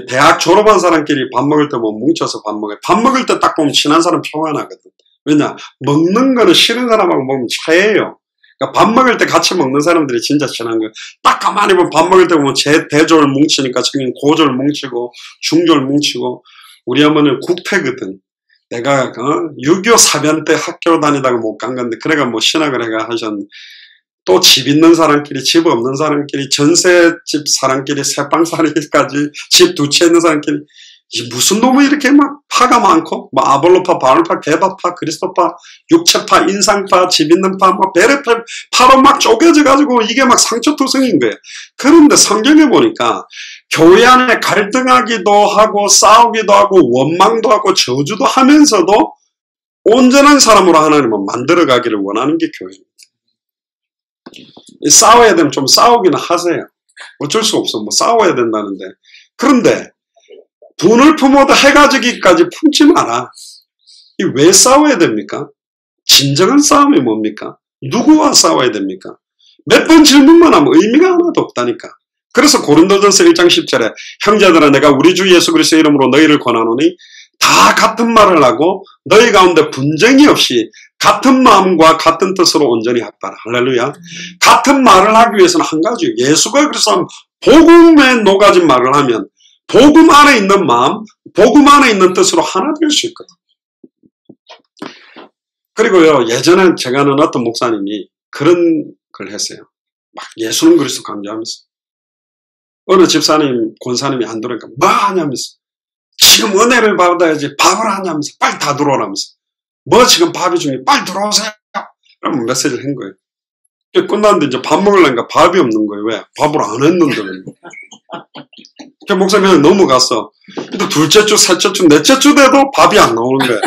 대학 졸업한 사람끼리 밥 먹을 때 보면 뭉쳐서 밥 먹어요. 밥 먹을 때 딱 보면 친한 사람 표가 나거든. 왜냐? 먹는 거는 싫은 사람하고 먹으면 차예요. 그러니까 밥 먹을 때 같이 먹는 사람들이 진짜 친한 거예요. 딱 가만히 보면 밥 먹을 때 보면 대졸 뭉치니까 저긴 고졸 뭉치고 중졸 뭉치고 우리 어머니는 국태거든. 내가 6.25 사변 때 학교 다니다가 못 간 건데 그래가 뭐 신학을 해가 하셨는데 또 집 있는 사람끼리 집 없는 사람끼리 전세집 사람끼리 새방살이까지 집 두 채 있는 사람끼리 무슨 놈이 이렇게 막 파가 많고 뭐 아볼로파, 바울파, 개바파, 그리스도파, 육체파, 인상파, 집 있는 파, 뭐 베레파 파로 막 쪼개져 가지고 이게 막 상처투성인 거예요. 그런데 성경에 보니까 교회 안에 갈등하기도 하고 싸우기도 하고 원망도 하고 저주도 하면서도 온전한 사람으로 하나님은 만들어가기를 원하는 게 교회입니다. 싸워야 되면 좀 싸우기는 하세요. 어쩔 수 없어. 뭐 싸워야 된다는데. 그런데 분을 품어도 해가 지기까지 품지 마라. 이 왜 싸워야 됩니까? 진정한 싸움이 뭡니까? 누구와 싸워야 됩니까? 몇 번 질문만 하면 의미가 하나도 없다니까. 그래서 고린도전서 1장 10절에 형제들아 내가 우리 주 예수 그리스도의 이름으로 너희를 권하노니 다 같은 말을 하고 너희 가운데 분쟁이 없이 같은 마음과 같은 뜻으로 온전히 합하라. 할렐루야. 같은 말을 하기 위해서는 한 가지 예수가 그래서 복음에 녹아진 말을 하면 복음 안에 있는 마음, 복음 안에 있는 뜻으로 하나 될 수 있거든. 그리고요, 예전에 제가 아는 어떤 목사님이 그런 걸 했어요. 막 예수는 그리스도 강조하면서. 어느 집사님, 권사님이 안 들어오니까 뭐 하냐면서. 지금 은혜를 받아야지 밥을 하냐면서 빨리 다 들어오라면서. 뭐 지금 밥이 중요해. 빨리 들어오세요. 그러면 메시지를 한 거예요. 끝났는데 이제 밥 먹으려니까 밥이 없는 거예요. 왜? 밥을 안 했는데. 그 목사님이 넘어갔어. 근데 둘째 주, 셋째 주, 넷째 주 돼도 밥이 안 나오는 거예요.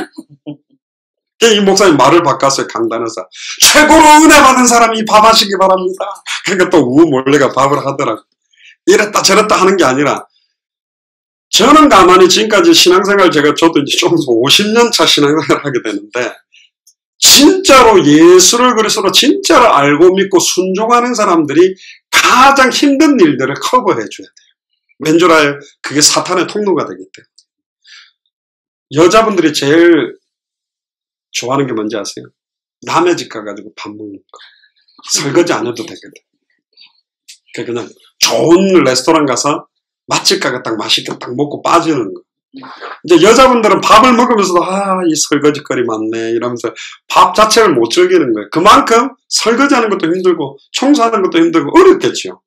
이 목사님 말을 바꿨어요. 강단에서. 최고로 은혜 받은 사람이 밥 하시기 바랍니다. 그러니까 또 몰래가 밥을 하더라고. 이랬다 저랬다 하는 게 아니라 저는 가만히 지금까지 신앙생활 저도 이제 좀 50년 차 신앙생활을 하게 되는데 진짜로 예수를 그리스도로 진짜로 알고 믿고 순종하는 사람들이 가장 힘든 일들을 커버해 줘야 돼요. 왠 줄 알아요? 그게 사탄의 통로가 되기 때문에. 여자분들이 제일 좋아하는 게 뭔지 아세요? 남의 집 가가지고 밥 먹는 거. 설거지 안 해도 되거든. 그냥 좋은 레스토랑 가서 맛집 가가 딱 맛있게 딱 먹고 빠지는 거. 이제 여자분들은 밥을 먹으면서도 이 설거지거리 많네 이러면서 밥 자체를 못 즐기는 거예요. 그만큼 설거지하는 것도 힘들고 청소하는 것도 힘들고 어렵겠죠.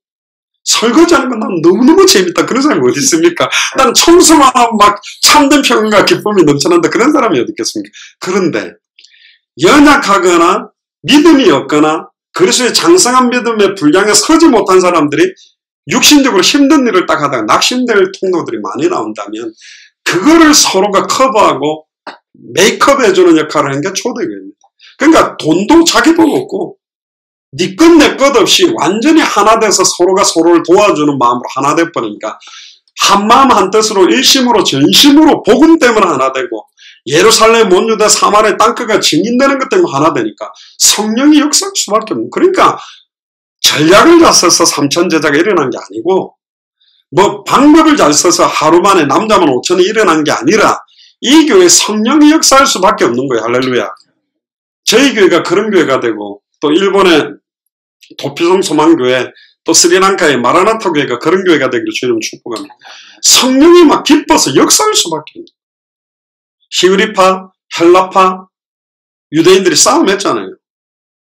설거지하는 건 난 너무너무 재밌다. 그런 사람이 어디 있습니까? 나는 청소만 하면 막 참된 평안과 기쁨이 넘쳐난다. 그런 사람이 어디 있겠습니까? 그런데 연약하거나 믿음이 없거나 그리스도의 장성한 믿음의 분량에 서지 못한 사람들이 육신적으로 힘든 일을 딱 하다가 낙심될 통로들이 많이 나온다면 그거를 서로가 커버하고 메이크업 해주는 역할을 하는 게 초대교회입니다. 그러니까 돈도 자기 돈 없고 네 것 내 것 없이 완전히 하나 돼서 서로가 서로를 도와주는 마음으로 하나 돼버리니까 한마음 한뜻으로 일심으로 전심으로 복음 때문에 하나 되고 예루살렘 온유대 사마리아 땅끝가 증인되는 것 때문에 하나 되니까 성령이 역사할 수밖에 없는. 그러니까 전략을 잘 써서 3천 제자가 일어난 게 아니고 뭐 방법을 잘 써서 하루 만에 남자만 5천이 일어난 게 아니라 이 교회 성령이 역사할 수밖에 없는 거예요. 할렐루야. 저희 교회가 그런 교회가 되고 또 일본의 도피성 소망교회 또 스리랑카의 마라나타 교회가 그런 교회가 되기를 주님 축복합니다. 성령이 막 기뻐서 역사할 수밖에 없는 거예요. 히브리파, 헬라파, 유대인들이 싸움했잖아요.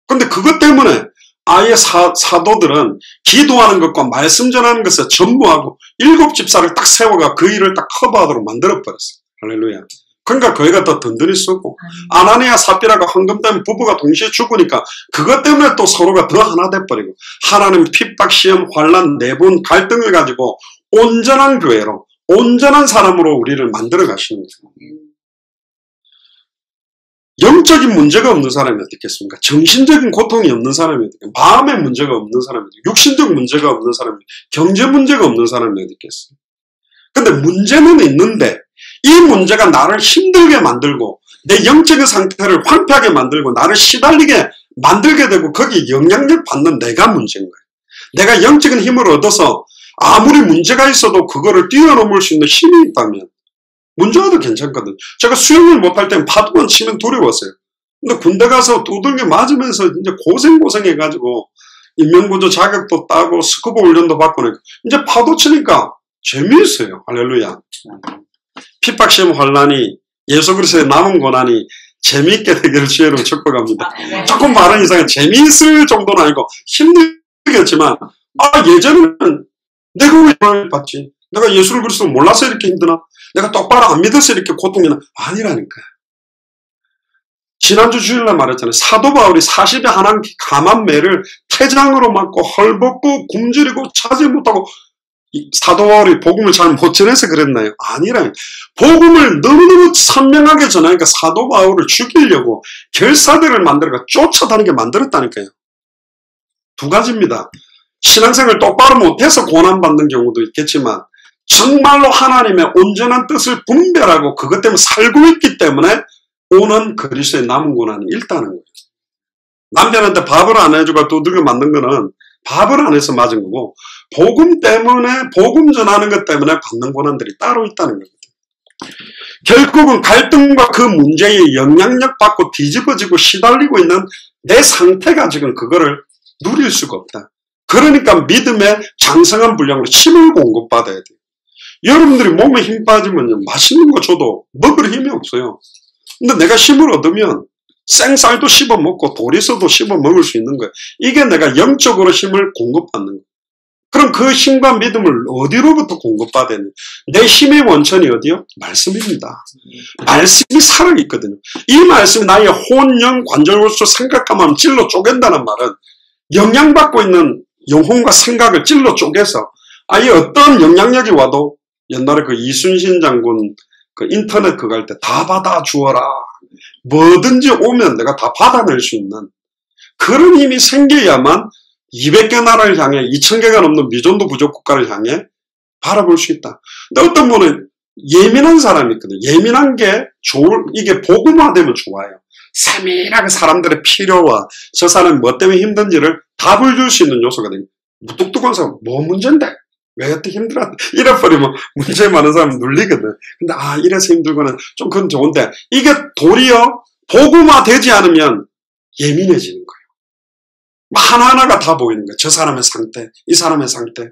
근데 그것 때문에 아예 사도들은 기도하는 것과 말씀 전하는 것에 전무하고 7 집사를 딱 세워가 그 일을 딱 커버하도록 만들어버렸어요. 할렐루야. 그러니까 교회가 더 든든히 쓰고 아나니아 삽비라가 황금 때문에 부부가 동시에 죽으니까 그것 때문에 또 서로가 더 하나 돼버리고 하나님 핍박, 시험, 환난, 내분, 갈등을 가지고 온전한 교회로 온전한 사람으로 우리를 만들어 가시는 거예요. 영적인 문제가 없는 사람이 어떻겠습니까? 정신적인 고통이 없는 사람이 어떻겠습니까? 마음의 문제가 없는 사람이 어떻겠습니까? 육신적 문제가 없는 사람이, 경제 문제가 없는 사람이 어떻겠어요? 근데 문제는 있는데 이 문제가 나를 힘들게 만들고 내 영적인 상태를 황폐하게 만들고 나를 시달리게 만들게 되고 거기에 영향력 받는 내가 문제인 거예요. 내가 영적인 힘을 얻어서 아무리 문제가 있어도 그거를 뛰어넘을 수 있는 힘이 있다면 문제와도 괜찮거든. 제가 수영을 못할 때는 파도만 치면 두려웠어요. 근데 군대 가서 두들겨 맞으면서 이제 고생해가지고 인명구조 자격도 따고 스쿠버 훈련도 받고 나니까 이제 파도 치니까 재미있어요. 할렐루야. 핍박시험 환란이 예수 그리스도의 남은 고난이 재미있게 되기를 주의로 축복합니다. 조금 말은 이상해. 재미있을 정도는 아니고 힘들겠지만 예전에는 내가 왜 이걸 받지? 내가 예수를 그리스도 몰라서 이렇게 힘드나? 내가 똑바로 안 믿어서 이렇게 고통이나? 아니라니까. 지난주 주일날 말했잖아요. 사도 바울이 40에 한한 감한 매를 태장으로 맞고 헐벗고 굶주리고 차지 못하고 사도 바울이 복음을 잘 못 전해서 그랬나요? 아니라니까. 복음을 너무너무 선명하게 전하니까 사도 바울을 죽이려고 결사대를 만들어가 쫓아다니게 만들었다니까요. 2가지입니다. 신앙생활을 똑바로 못해서 고난받는 경우도 있겠지만 정말로 하나님의 온전한 뜻을 분별하고 그것 때문에 살고 있기 때문에 오는 그리스도의 남은 고난이 일다는 거예요. 남편한테 밥을 안 해주고 두들겨 맞는 거는 밥을 안 해서 맞은 거고 복음 때문에 복음 전하는 것 때문에 받는 고난들이 따로 있다는 거거든요. 결국은 갈등과 그 문제에 영향력 받고 뒤집어지고 시달리고 있는 내 상태가 지금 그거를 누릴 수가 없다. 그러니까 믿음의 장성한 분량으로 힘을 공급받아야 돼요. 여러분들이 몸에 힘 빠지면요, 맛있는 거 줘도 먹을 힘이 없어요. 근데 내가 힘을 얻으면 생쌀도 씹어 먹고 도리서도 씹어 먹을 수 있는 거예요. 이게 내가 영적으로 힘을 공급받는 거예요. 그럼 그 힘과 믿음을 어디로부터 공급받아야 되냐? 내 힘의 원천이 어디요? 말씀입니다. 말씀이 살아있거든요. 이 말씀이 나의 혼영 관절골수 생각하면 찔러 쪼갠다는 말은 영향받고 있는 영혼과 생각을 찔러 쪼개서 아예 어떤 영향력이 와도 옛날에 그 이순신 장군 그 인터넷 그거 할 때 다 받아 주어라. 뭐든지 오면 내가 다 받아낼 수 있는 그런 힘이 생겨야만 200개 나라를 향해 2000개가 넘는 미존도 부족 국가를 향해 바라볼 수 있다. 근데 어떤 분은 예민한 사람이 있거든요. 예민한 게 이게 복음화되면 좋아요. 세밀하게 사람들의 필요와 저 사람이 뭐 때문에 힘든지를 답을 줄 수 있는 요소가 됩니다. 무뚝뚝한 사람 뭐 문제인데? 왜 이렇게 힘들어? 이래버리면 문제 많은 사람은 눌리거든. 근데 이래서 힘들거나 좀 그건 좋은데 이게 도리어 복음화되지 않으면 예민해지는 거예요. 하나하나가 다 보이는 거예요. 저 사람의 상태, 이 사람의 상태.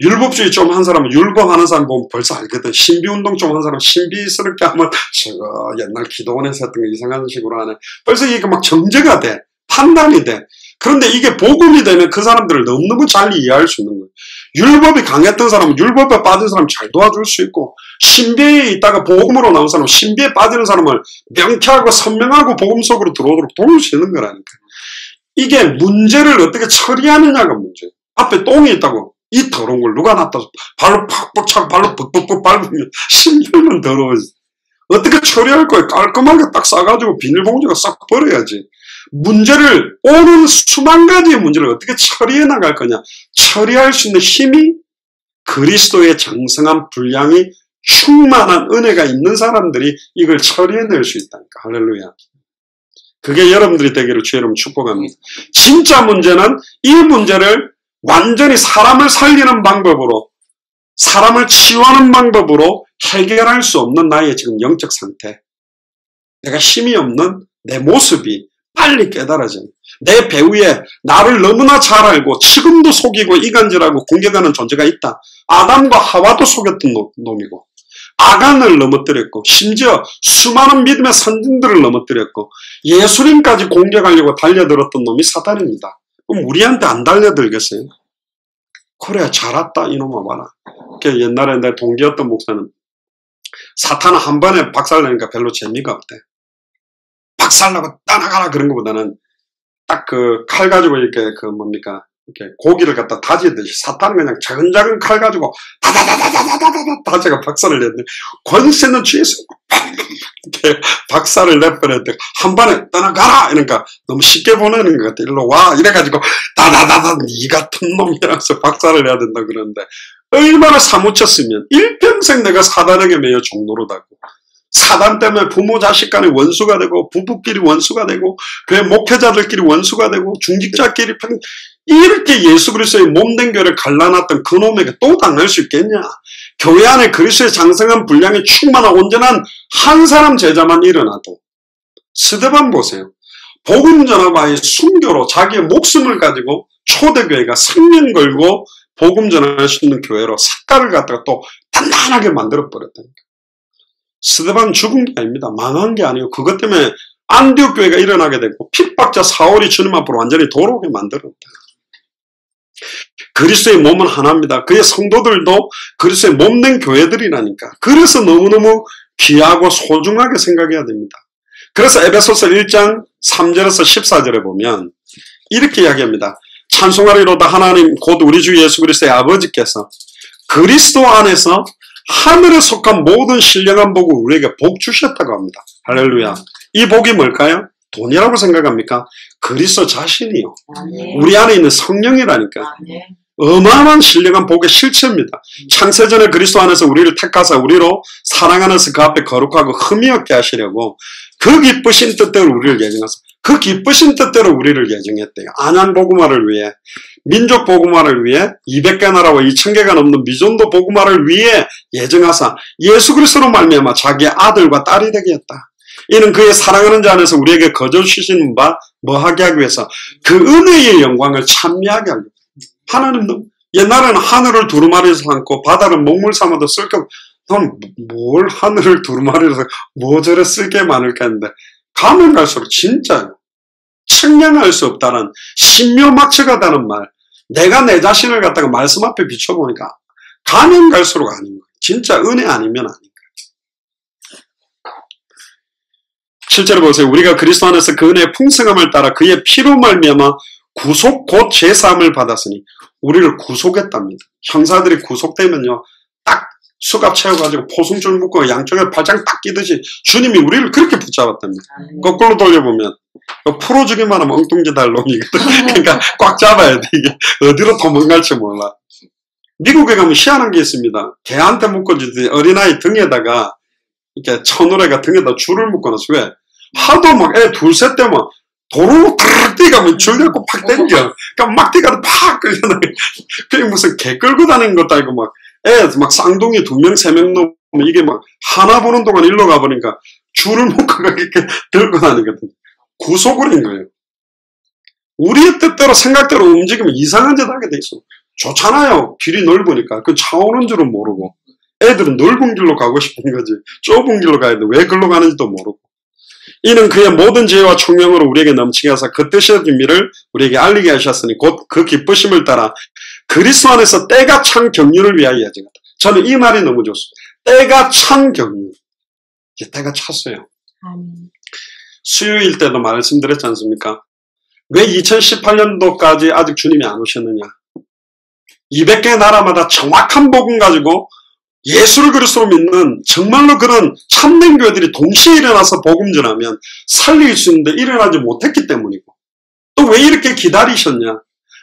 율법주의 좀 한 사람은 율법하는 사람 보면 벌써 알거든. 신비운동 좀 한 사람은 신비스럽게 하면 저거 옛날 기도원에서 했던 거 이상한 식으로 하네. 벌써 이게 막 정제가 돼. 판단이 돼. 그런데 이게 복음이 되면 그 사람들을 너무너무 잘 이해할 수 있는 거예요. 율법이 강했던 사람은 율법에 빠진 사람 잘 도와줄 수 있고, 신비에 있다가 복음으로 나온 사람은 신비에 빠지는 사람을 명쾌하고 선명하고 복음 속으로 들어오도록 도울 수 있는 거라니까. 이게 문제를 어떻게 처리하느냐가 문제예요. 앞에 똥이 있다고 이 더러운 걸 누가 놨다 발로 팍팍 차고 발로 벅벅벅 밟으면 신들면 더러워지. 어떻게 처리할 거예요? 깔끔하게 딱 싸가지고 비닐봉지가 싹 버려야지. 문제를, 오는 수만 가지의 문제를 어떻게 처리해 나갈 거냐. 처리할 수 있는 힘이 그리스도의 장성한 분량이 충만한 은혜가 있는 사람들이 이걸 처리해낼 수 있다니까. 할렐루야. 그게 여러분들이 되기를 주의 이름으로 축복합니다. 진짜 문제는 이 문제를 완전히 사람을 살리는 방법으로, 사람을 치유하는 방법으로 해결할 수 없는 나의 지금 영적 상태. 내가 힘이 없는 내 모습이 빨리 깨달아져요. 내 배후에 나를 너무나 잘 알고 지금도 속이고 이간질하고 공격하는 존재가 있다. 아담과 하와도 속였던 놈이고, 아간을 넘어뜨렸고, 심지어 수많은 믿음의 선진들을 넘어뜨렸고, 예수님까지 공격하려고 달려들었던 놈이 사탄입니다. 그럼 우리한테 안 달려들겠어요? 그래, 잘 왔다 이놈아 봐라. 옛날에 내 동기였던 목사는 사탄은 한 번에 박살내니까 별로 재미가 없대. 박살나고 떠나가라 그런 것보다는 딱 그 칼 가지고 이렇게 이렇게 고기를 갖다 다지듯이 사탄은 그냥 작은 칼 가지고 다다다다다다다다 다져가 박살을 냈는데, 권세는 주에서 이렇게 박살을 내버렸는데 한 번에 떠나가라 이러니까 너무 쉽게 보내는 것 같아. 일로 와 이래가지고 다다다다 니 같은 놈이라서 박살을 내야 된다 그러는데, 얼마나 사무쳤으면 일평생 내가 사단에게 매여 종노릇하고, 사단 때문에 부모 자식 간에 원수가 되고, 부부끼리 원수가 되고, 교회 목회자들끼리 원수가 되고, 중직자끼리 이렇게 예수 그리스도의 몸된 교회를 갈라놨던 그 놈에게 또 당할 수 있겠냐. 교회 안에 그리스도의 장성한 분량이 충만한 온전한 한 사람 제자만 일어나도, 스데반 보세요. 복음 전하와의 순교로 자기의 목숨을 가지고 초대교회가 생명 걸고 복음 전할 수 있는 교회로 색깔을 갖다가 또 단단하게 만들어버렸다니까. 스데반 죽은 게 아닙니다. 망한 게 아니에요. 그것 때문에 안디옥 교회가 일어나게 되고 핍박자 사울이 주님 앞으로 완전히 돌아오게 만들었다. 그리스도의 몸은 하나입니다. 그의 성도들도 그리스도의 몸된 교회들이라니까. 그래서 너무너무 귀하고 소중하게 생각해야 됩니다. 그래서 에베소서 1장 3절에서 14절에 보면 이렇게 이야기합니다. 찬송하리로다 하나님 곧 우리 주 예수 그리스도의 아버지께서 그리스도 안에서 하늘에 속한 모든 신령한 복을 우리에게 복 주셨다고 합니다. 할렐루야. 이 복이 뭘까요? 돈이라고 생각합니까? 그리스도 자신이요. 아멘. 우리 안에 있는 성령이라니까. 아멘. 어마어마한 신령한 복의 실체입니다. 창세전에 그리스도 안에서 우리를 택하사 우리로 사랑 안에서 그 앞에 거룩하고 흠이 없게 하시려고 그 기쁘신 뜻대로 우리를 예정하사, 그 기쁘신 뜻대로 우리를 예정했대요. 안양 복음화를 위해, 민족 복음화를 위해, 200개 나라와 2000개가 넘는 미전도 복음화를 위해 예정하사 예수 그리스도로 말미암아 자기의 아들과 딸이 되게 했다. 이는 그의 사랑하는 자 안에서 우리에게 거저 주시는 바 뭐하게 하기 위해서 그 은혜의 영광을 찬미하게 하려고. 하나님도 옛날에는 하늘을 두루마리로 삼고 바다를 먹물 삼아도 쓸게, 뭘 하늘을 두루마리로 삼고 뭐 저래 쓸게 많을까 했는데, 가면 갈수록 진짜 측량할 수 없다는, 신묘막측하다는 말, 내가 내 자신을 갖다가 말씀 앞에 비춰보니까 가면 갈수록 아닌 거예요. 진짜 은혜 아니면 아닌 거예요. 실제로 보세요. 우리가 그리스도 안에서 그 은혜의 풍성함을 따라 그의 피로 말미암아 구속 곧 죄사함을 받았으니 우리를 구속했답니다. 형사들이 구속되면요, 딱 수갑 채워가지고 포승줄 묶고 양쪽에 발장 딱 끼듯이 주님이 우리를 그렇게 붙잡았답니다. 거꾸로 돌려보면 풀어주기만 하면 엉뚱지 달 놈이거든. 그러니까 꽉 잡아야 돼. 이게 어디로 도망갈지 몰라. 미국에 가면 희한한 게 있습니다. 개한테 묶어주듯이 어린아이 등에다가 이렇게 처누래가 등에다 줄을 묶어놨어. 왜? 하도 막 애 둘셋 되면 도로 탁 뛰가면 줄 잡고 팍 당겨. 그러니까 막 뛰가도 팍 끌려나요. 그게 무슨 개 끌고 다니는 것도 아니고 막 애 막 쌍둥이 2명, 3명 놓으면 이게 막 하나 보는 동안 일로 가보니까 줄을 묶어가 이렇게 들고 다니거든. 구속을 한 거예요. 우리의 뜻대로 생각대로 움직이면 이상한 짓 하게 돼 있어. 좋잖아요. 길이 넓으니까. 그 차 오는 줄은 모르고. 애들은 넓은 길로 가고 싶은 거지. 좁은 길로 가야 돼. 왜 글로 가는지도 모르고. 이는 그의 모든 지혜와 총명으로 우리에게 넘치게 하사 그 뜻의 비밀을 우리에게 알리게 하셨으니 곧 그 기쁘심을 따라 그리스도 안에서 때가 찬 경륜을 위하여 하지가. 저는 이 말이 너무 좋습니다. 때가 찬 경륜. 이제 때가 찼어요. 수요일 때도 말씀드렸지 않습니까? 왜 2018년도까지 아직 주님이 안 오셨느냐? 200개의 나라마다 정확한 복음 가지고 예수를 그리스도로 믿는 정말로 그런 참된 교회들이 동시에 일어나서 복음 전하면 살릴 수 있는데 일어나지 못했기 때문이고, 또 왜 이렇게 기다리셨냐?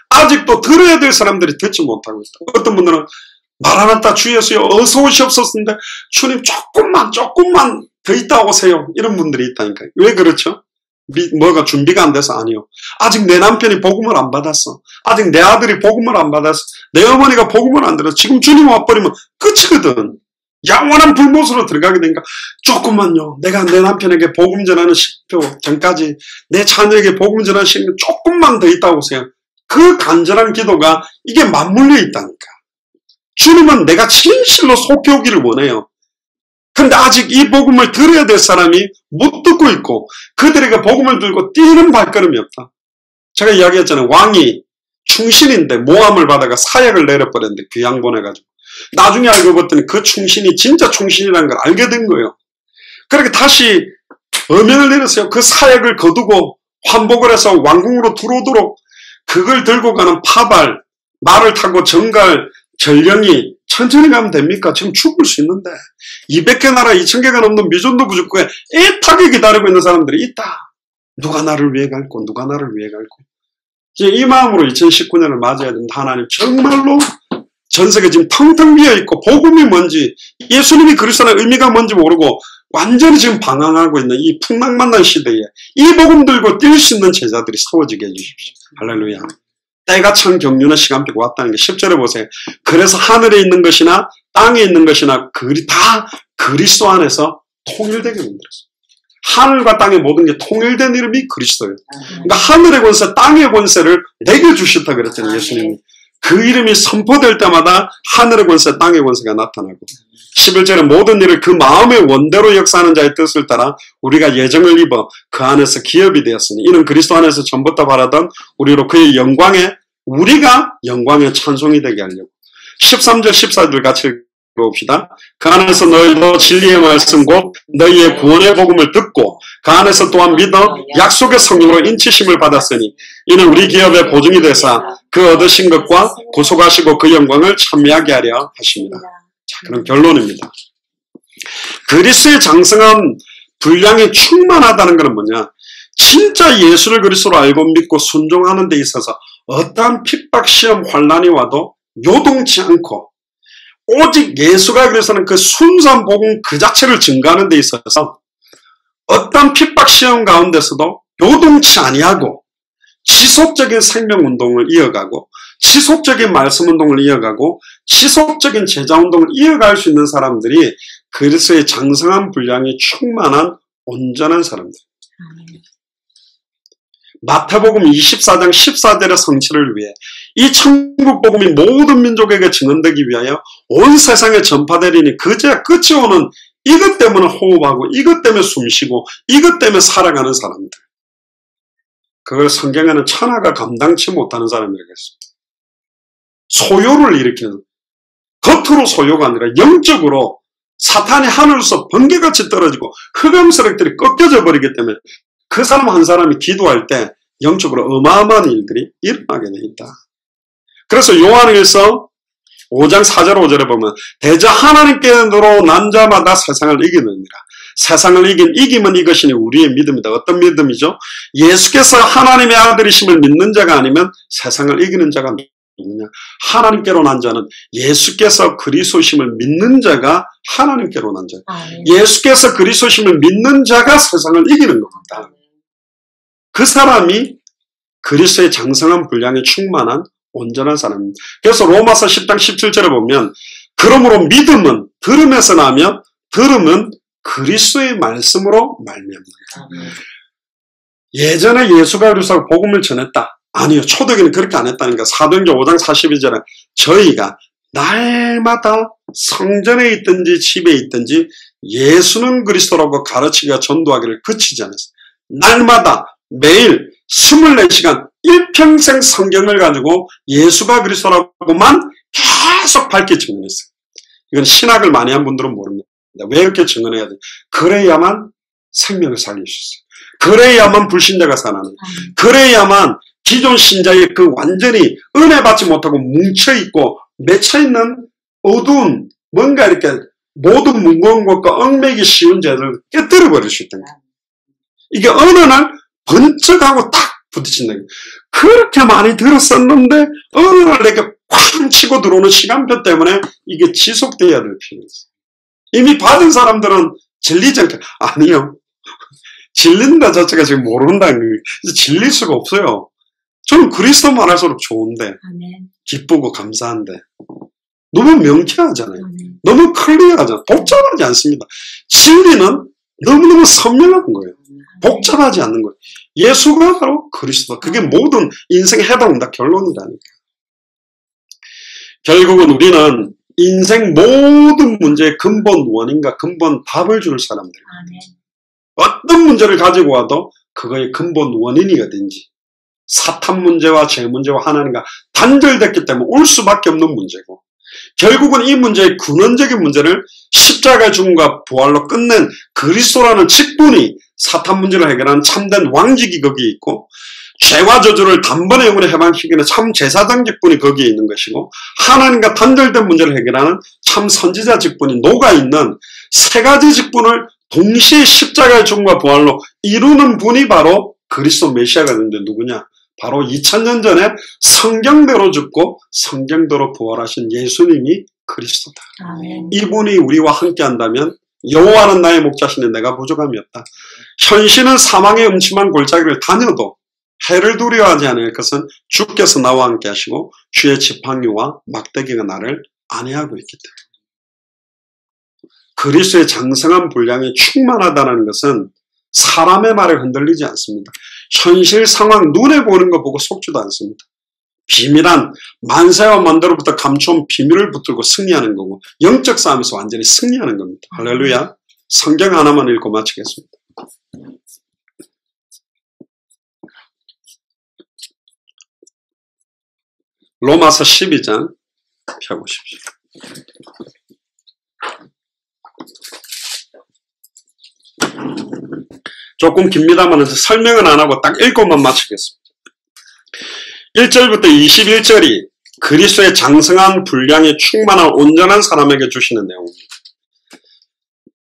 아직도 들어야 될 사람들이 듣지 못하고 있다. 어떤 분들은 마라나타 주 예수여 어서 오시옵소서인데 주님 조금만 더 있다 오세요. 이런 분들이 있다니까요. 왜 그렇죠? 뭐가 준비가 안 돼서 아니요. 아직 내 남편이 복음을 안 받았어. 아직 내 아들이 복음을 안 받았어. 내 어머니가 복음을 안 들었어. 지금 주님 와버리면 끝이거든. 영원한 불못으로 들어가게 되니까 조금만요. 내가 내 남편에게 복음 전하는 10초 전까지 내 자녀에게 복음 전하는 시간 조금만 더 있다 오세요. 그 간절한 기도가 이게 맞물려 있다니까. 주님은 내가 진실로 속히 오기를 원해요. 근데 아직 이 복음을 들어야 될 사람이 못 듣고 있고 그들에게 복음을 들고 뛰는 발걸음이 없다. 제가 이야기했잖아요. 왕이 충신인데 모함을 받아가 사약을 내려버렸는데 귀양 보내가지고 나중에 알고 봤더니 그 충신이 진짜 충신이라는 걸 알게 된 거예요. 그렇게 다시 어명을 내렸어요. 그 사약을 거두고 환복을 해서 왕궁으로 들어오도록 그걸 들고 가는 파발, 말을 타고 정갈, 전령이 천천히 가면 됩니까? 지금 죽을 수 있는데 200개 나라 2000개가 넘는 미존도 부족국에 애타게 기다리고 있는 사람들이 있다. 누가 나를 위해 갈고 누가 나를 위해 갈고. 이제 이 마음으로 2019년을 맞아야 된다. 하나님 정말로 전세계 지금 텅텅 비어있고 복음이 뭔지 예수님이 그리스도의 의미가 뭔지 모르고 완전히 지금 방황하고 있는 이 풍랑만난 시대에 이 복음 들고 뛸 수 있는 제자들이 세워지게 해주십시오. 할렐루야. 때가 찬 경륜의 시간표가 왔다는 게 10절에 보세요. 그래서 하늘에 있는 것이나 땅에 있는 것이나 다 그리스도 안에서 통일되게 만들었어요. 하늘과 땅의 모든 게 통일된 이름이 그리스도예요. 그러니까 하늘의 권세, 땅의 권세를 내게 주셨다 그랬잖아요. 예수님이. 그 이름이 선포될 때마다 하늘의 권세, 땅의 권세가 나타나고 11절에 모든 일을 그 마음의 원대로 역사하는 자의 뜻을 따라 우리가 예정을 입어 그 안에서 기업이 되었으니 이는 그리스도 안에서 전부터 바라던 우리로 그의 영광에 우리가 영광의 찬송이 되게 하려고. 13절 14절 같이 읽어봅시다. 그 안에서 너희도 진리의 말씀 곧 너희의 구원의 복음을 듣고 그 안에서 또한 믿어 약속의 성령으로 인치심을 받았으니 이는 우리 기업의 보증이 되사 그 얻으신 것과 구속하시고 그 영광을 찬미하게 하려 하십니다. 자, 그럼 결론입니다. 그리스도의 장성한 분량이 충만하다는 것은 뭐냐? 진짜 예수를 그리스도로 알고 믿고 순종하는 데 있어서 어떠한 핍박, 시험, 환난이 와도 요동치 않고 오직 예수가 그리스도는 그 순수한 복음 그 자체를 증거하는 데 있어서 어떠한 핍박, 시험 가운데서도 요동치 아니하고 지속적인 생명운동을 이어가고 지속적인 말씀운동을 이어가고 지속적인 제자운동을 이어갈 수 있는 사람들이 그리스도의 장성한 분량이 충만한 온전한 사람들. 마태복음 24장 14절의 성취를 위해 이 천국 복음이 모든 민족에게 증언되기 위하여 온 세상에 전파되리니 그제야 끝이 오는 이것 때문에 호흡하고 이것 때문에 숨쉬고 이것 때문에 살아가는 사람들. 그걸 성경에는 천하가 감당치 못하는 사람이라고 했습니다. 소요를 일으키는, 겉으로 소요가 아니라 영적으로 사탄이 하늘에서 번개같이 떨어지고 흑암세력들이 꺾여져 버리기 때문에 그 사람 한 사람이 기도할 때 영적으로 어마어마한 일들이 일어나게 돼 있다. 그래서 요한일서 5장 4절 5절에 보면 대저 하나님께로 난 자마다 세상을 이기느니라. 세상을 이김은 이것이니 우리의 믿음이다. 어떤 믿음이죠? 예수께서 하나님의 아들이심을 믿는 자가 아니면 세상을 이기는 자가 누구냐? 하나님께로 난 자는 예수께서 그리스도심을 믿는 자가 하나님께로 난 자. 예수께서 그리스도심을 믿는 자가 세상을 이기는 겁니다. 그 사람이 그리스도의 장성한 분량에 충만한 온전한 사람입니다. 그래서 로마서 10장 17절에 보면 그러므로 믿음은 들음에서 나며 들음은 그리스도의 말씀으로 말미암는다. 예전에 예수가 그리스도가 복음을 전했다. 아니요. 초대교회는 그렇게 안 했다니까. 사도행전 5장 42절에 저희가 날마다 성전에 있든지 집에 있든지 예수는 그리스도라고 가르치기와 전도하기를 그치지 않았어요. 날마다 매일 24시간 일평생 성경을 가지고 예수가 그리스도라고만 계속 밝게 증언했어요. 이건 신학을 많이 한 분들은 모릅니다. 왜 이렇게 증언해야 돼요? 그래야만 생명을 살릴 수 있어요. 그래야만 불신자가 살아나는, 그래야만 기존 신자의 그 완전히 은혜 받지 못하고 뭉쳐있고 맺혀있는 어두운 뭔가 이렇게 모든 무거운 것과 얽매기 쉬운 죄를 깨뜨려 버릴 수 있다는 거예요. 이게 어느 날 번쩍하고 딱 부딪힌다. 그렇게 많이 들었었는데 어느 날 이렇게 쾅 치고 들어오는 시간표 때문에 이게 지속돼야 될 필요가 있어요. 이미 받은 사람들은 질리지 않게, 아니요. 질린다 자체가 지금 모른다는 거예요. 질릴 수가 없어요. 저는 그리스도만 할수록 좋은데, 기쁘고 감사한데, 너무 명쾌하잖아요. 너무 클리어하잖아요. 복잡하지 않습니다. 진리는 너무너무 선명한 거예요. 복잡하지 않는 거예요. 예수가 바로 그리스도. 그게 모든 인생의 해답은 다 결론이라니까. 결국은 우리는 인생 모든 문제의 근본 원인과 근본 답을 줄 사람들이에요. 어떤 문제를 가지고 와도 그거의 근본 원인이 어딘지, 사탄 문제와 죄 문제와 하나님과 단절됐기 때문에 올 수밖에 없는 문제고, 결국은 이 문제의 근원적인 문제를 십자가의 죽음과 부활로 끝낸 그리스도라는 직분이 사탄 문제를 해결하는 참된 왕직이 거기에 있고, 죄와 저주를 단번에 영원히 해방시키는 참 제사장 직분이 거기에 있는 것이고, 하나님과 단절된 문제를 해결하는 참 선지자 직분이 녹아있는 세 가지 직분을 동시에 십자가의 죽음과 부활로 이루는 분이 바로 그리스도 메시아가 되는데 누구냐? 바로 2000년 전에 성경대로 죽고 성경대로 부활하신 예수님이 그리스도다. 아멘. 이분이 우리와 함께 한다면 여호와는 나의 목자시니 내가 부족함이 없다. 현실은 사망의 음침한 골짜기를 다녀도 해를 두려워하지 않을 것은 주께서 나와 함께 하시고 주의 지팡이와 막대기가 나를 안위하고 있기 때문에. 그리스도의 장성한 분량이 충만하다는 것은 사람의 말에 흔들리지 않습니다. 현실 상황 눈에 보는 거 보고 속지도 않습니다. 비밀한 만세와 만대로부터 감춰온 비밀을 붙들고 승리하는 거고, 영적 싸움에서 완전히 승리하는 겁니다. 할렐루야. 성경 하나만 읽고 마치겠습니다. 로마서 12장 펴보십시오. 조금 깁니다만 설명은 안 하고 딱 읽고만 마치겠습니다. 1절부터 21절이 그리스도의 장성한 분량이 충만한 온전한 사람에게 주시는 내용입니다.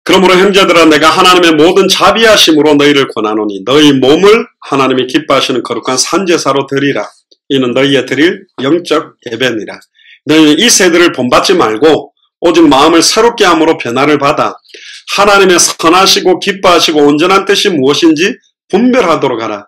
그러므로 형제들아 내가 하나님의 모든 자비하심으로 너희를 권하노니 너희 몸을 하나님이 기뻐하시는 거룩한 산제사로 드리라. 이는 너희의 드릴 영적 예배니라. 너희는 이 세대를 본받지 말고 오직 마음을 새롭게 함으로 변화를 받아 하나님의 선하시고 기뻐하시고 온전한 뜻이 무엇인지 분별하도록 하라.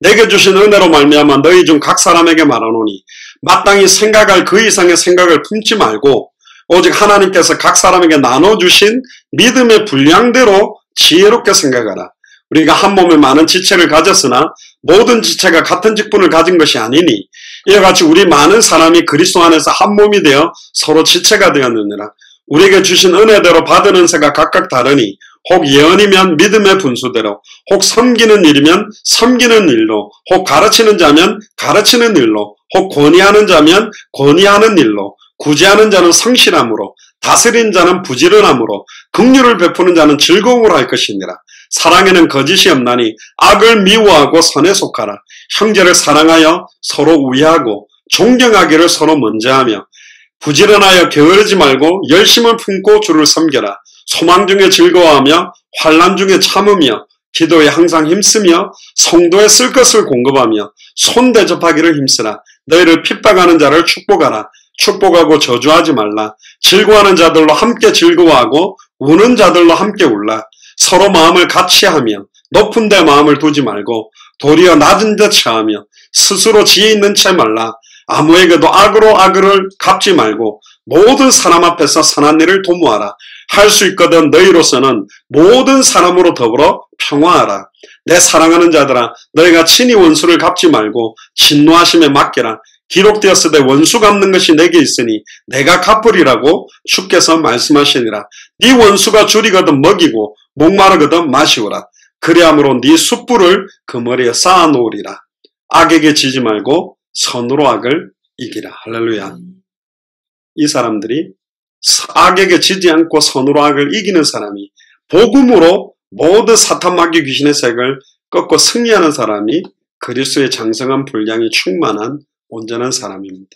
내게 주신 은혜로 말미암아 너희 중 각 사람에게 말하노니 마땅히 생각할 그 이상의 생각을 품지 말고 오직 하나님께서 각 사람에게 나눠주신 믿음의 분량대로 지혜롭게 생각하라. 우리가 한 몸에 많은 지체를 가졌으나 모든 지체가 같은 직분을 가진 것이 아니니 이와 같이 우리 많은 사람이 그리스도 안에서 한 몸이 되어 서로 지체가 되었느니라. 우리에게 주신 은혜대로 받은 은사가 각각 다르니 혹 예언이면 믿음의 분수대로, 혹 섬기는 일이면 섬기는 일로, 혹 가르치는 자면 가르치는 일로, 혹 권위하는 자면 권위하는 일로, 구제하는 자는 성실함으로, 다스린 자는 부지런함으로, 긍휼을 베푸는 자는 즐거움으로 할 것이니라. 사랑에는 거짓이 없나니 악을 미워하고 선에 속하라. 형제를 사랑하여 서로 우애하고 존경하기를 서로 먼저 하며 부지런하여 게으르지 말고 열심을 품고 주를 섬겨라. 소망 중에 즐거워하며 환난 중에 참으며 기도에 항상 힘쓰며 성도에 쓸 것을 공급하며 손 대접하기를 힘쓰라. 너희를 핍박하는 자를 축복하라. 축복하고 저주하지 말라. 즐거워하는 자들로 함께 즐거워하고 우는 자들로 함께 울라. 서로 마음을 같이 하며 높은 데 마음을 두지 말고 도리어 낮은 데 처하며 스스로 지혜 있는 채 말라. 아무에게도 악으로 악을 갚지 말고 모든 사람 앞에서 선한 일을 도모하라. 할 수 있거든 너희로서는 모든 사람으로 더불어 평화하라. 내 사랑하는 자들아 너희가 친히 원수를 갚지 말고 진노하심에 맡기라. 기록되었으되 원수 갚는 것이 내게 있으니 내가 갚으리라고 주께서 말씀하시니라. 네 원수가 줄이거든 먹이고 목마르거든 마시오라. 그리함으로 네 숯불을 그 머리에 쌓아놓으리라. 악에게 지지 말고 선으로 악을 이기라. 할렐루야. 이 사람들이 악에게 지지 않고 선으로 악을 이기는 사람이 복음으로 모든 사탄 마귀 귀신의 색을 꺾고 승리하는 사람이 그리스도의 장성한 분량이 충만한 온전한 사람입니다.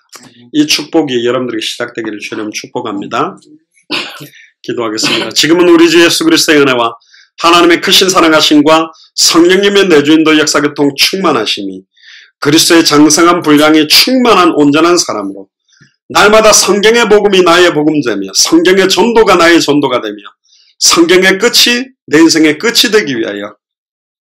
이 축복이 여러분들에게 시작되기를 주님 축복합니다. 기도하겠습니다. 지금은 우리 주 예수 그리스도의 은혜와 하나님의 크신 사랑하심과 성령님의 내주인도 역사교통 충만하심이 그리스도의 장성한 분량이 충만한 온전한 사람으로 날마다 성경의 복음이 나의 복음되며 성경의 전도가 나의 전도가 되며 성경의 끝이 내 인생의 끝이 되기 위하여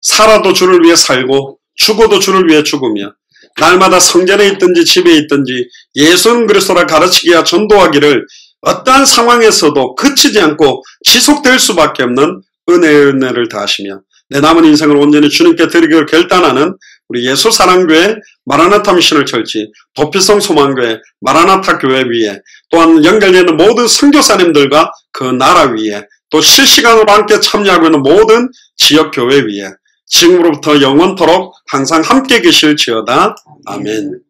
살아도 주를 위해 살고 죽어도 주를 위해 죽으며 날마다 성전에 있든지 집에 있든지 예수는 그리스도라 가르치기와 전도하기를 어떠한 상황에서도 그치지 않고 지속될 수밖에 없는 은혜를 다하시며 내 남은 인생을 온전히 주님께 드리기를 결단하는 우리 예수사랑교회 마라나타 미션을 철치 도피성 소망교회 마라나타 교회 위에 또한 연결되는 모든 선교사님들과 그 나라 위에 또 실시간으로 함께 참여하고 있는 모든 지역교회 위에 지금으로부터 영원토록 항상 함께 계실지어다. 아멘.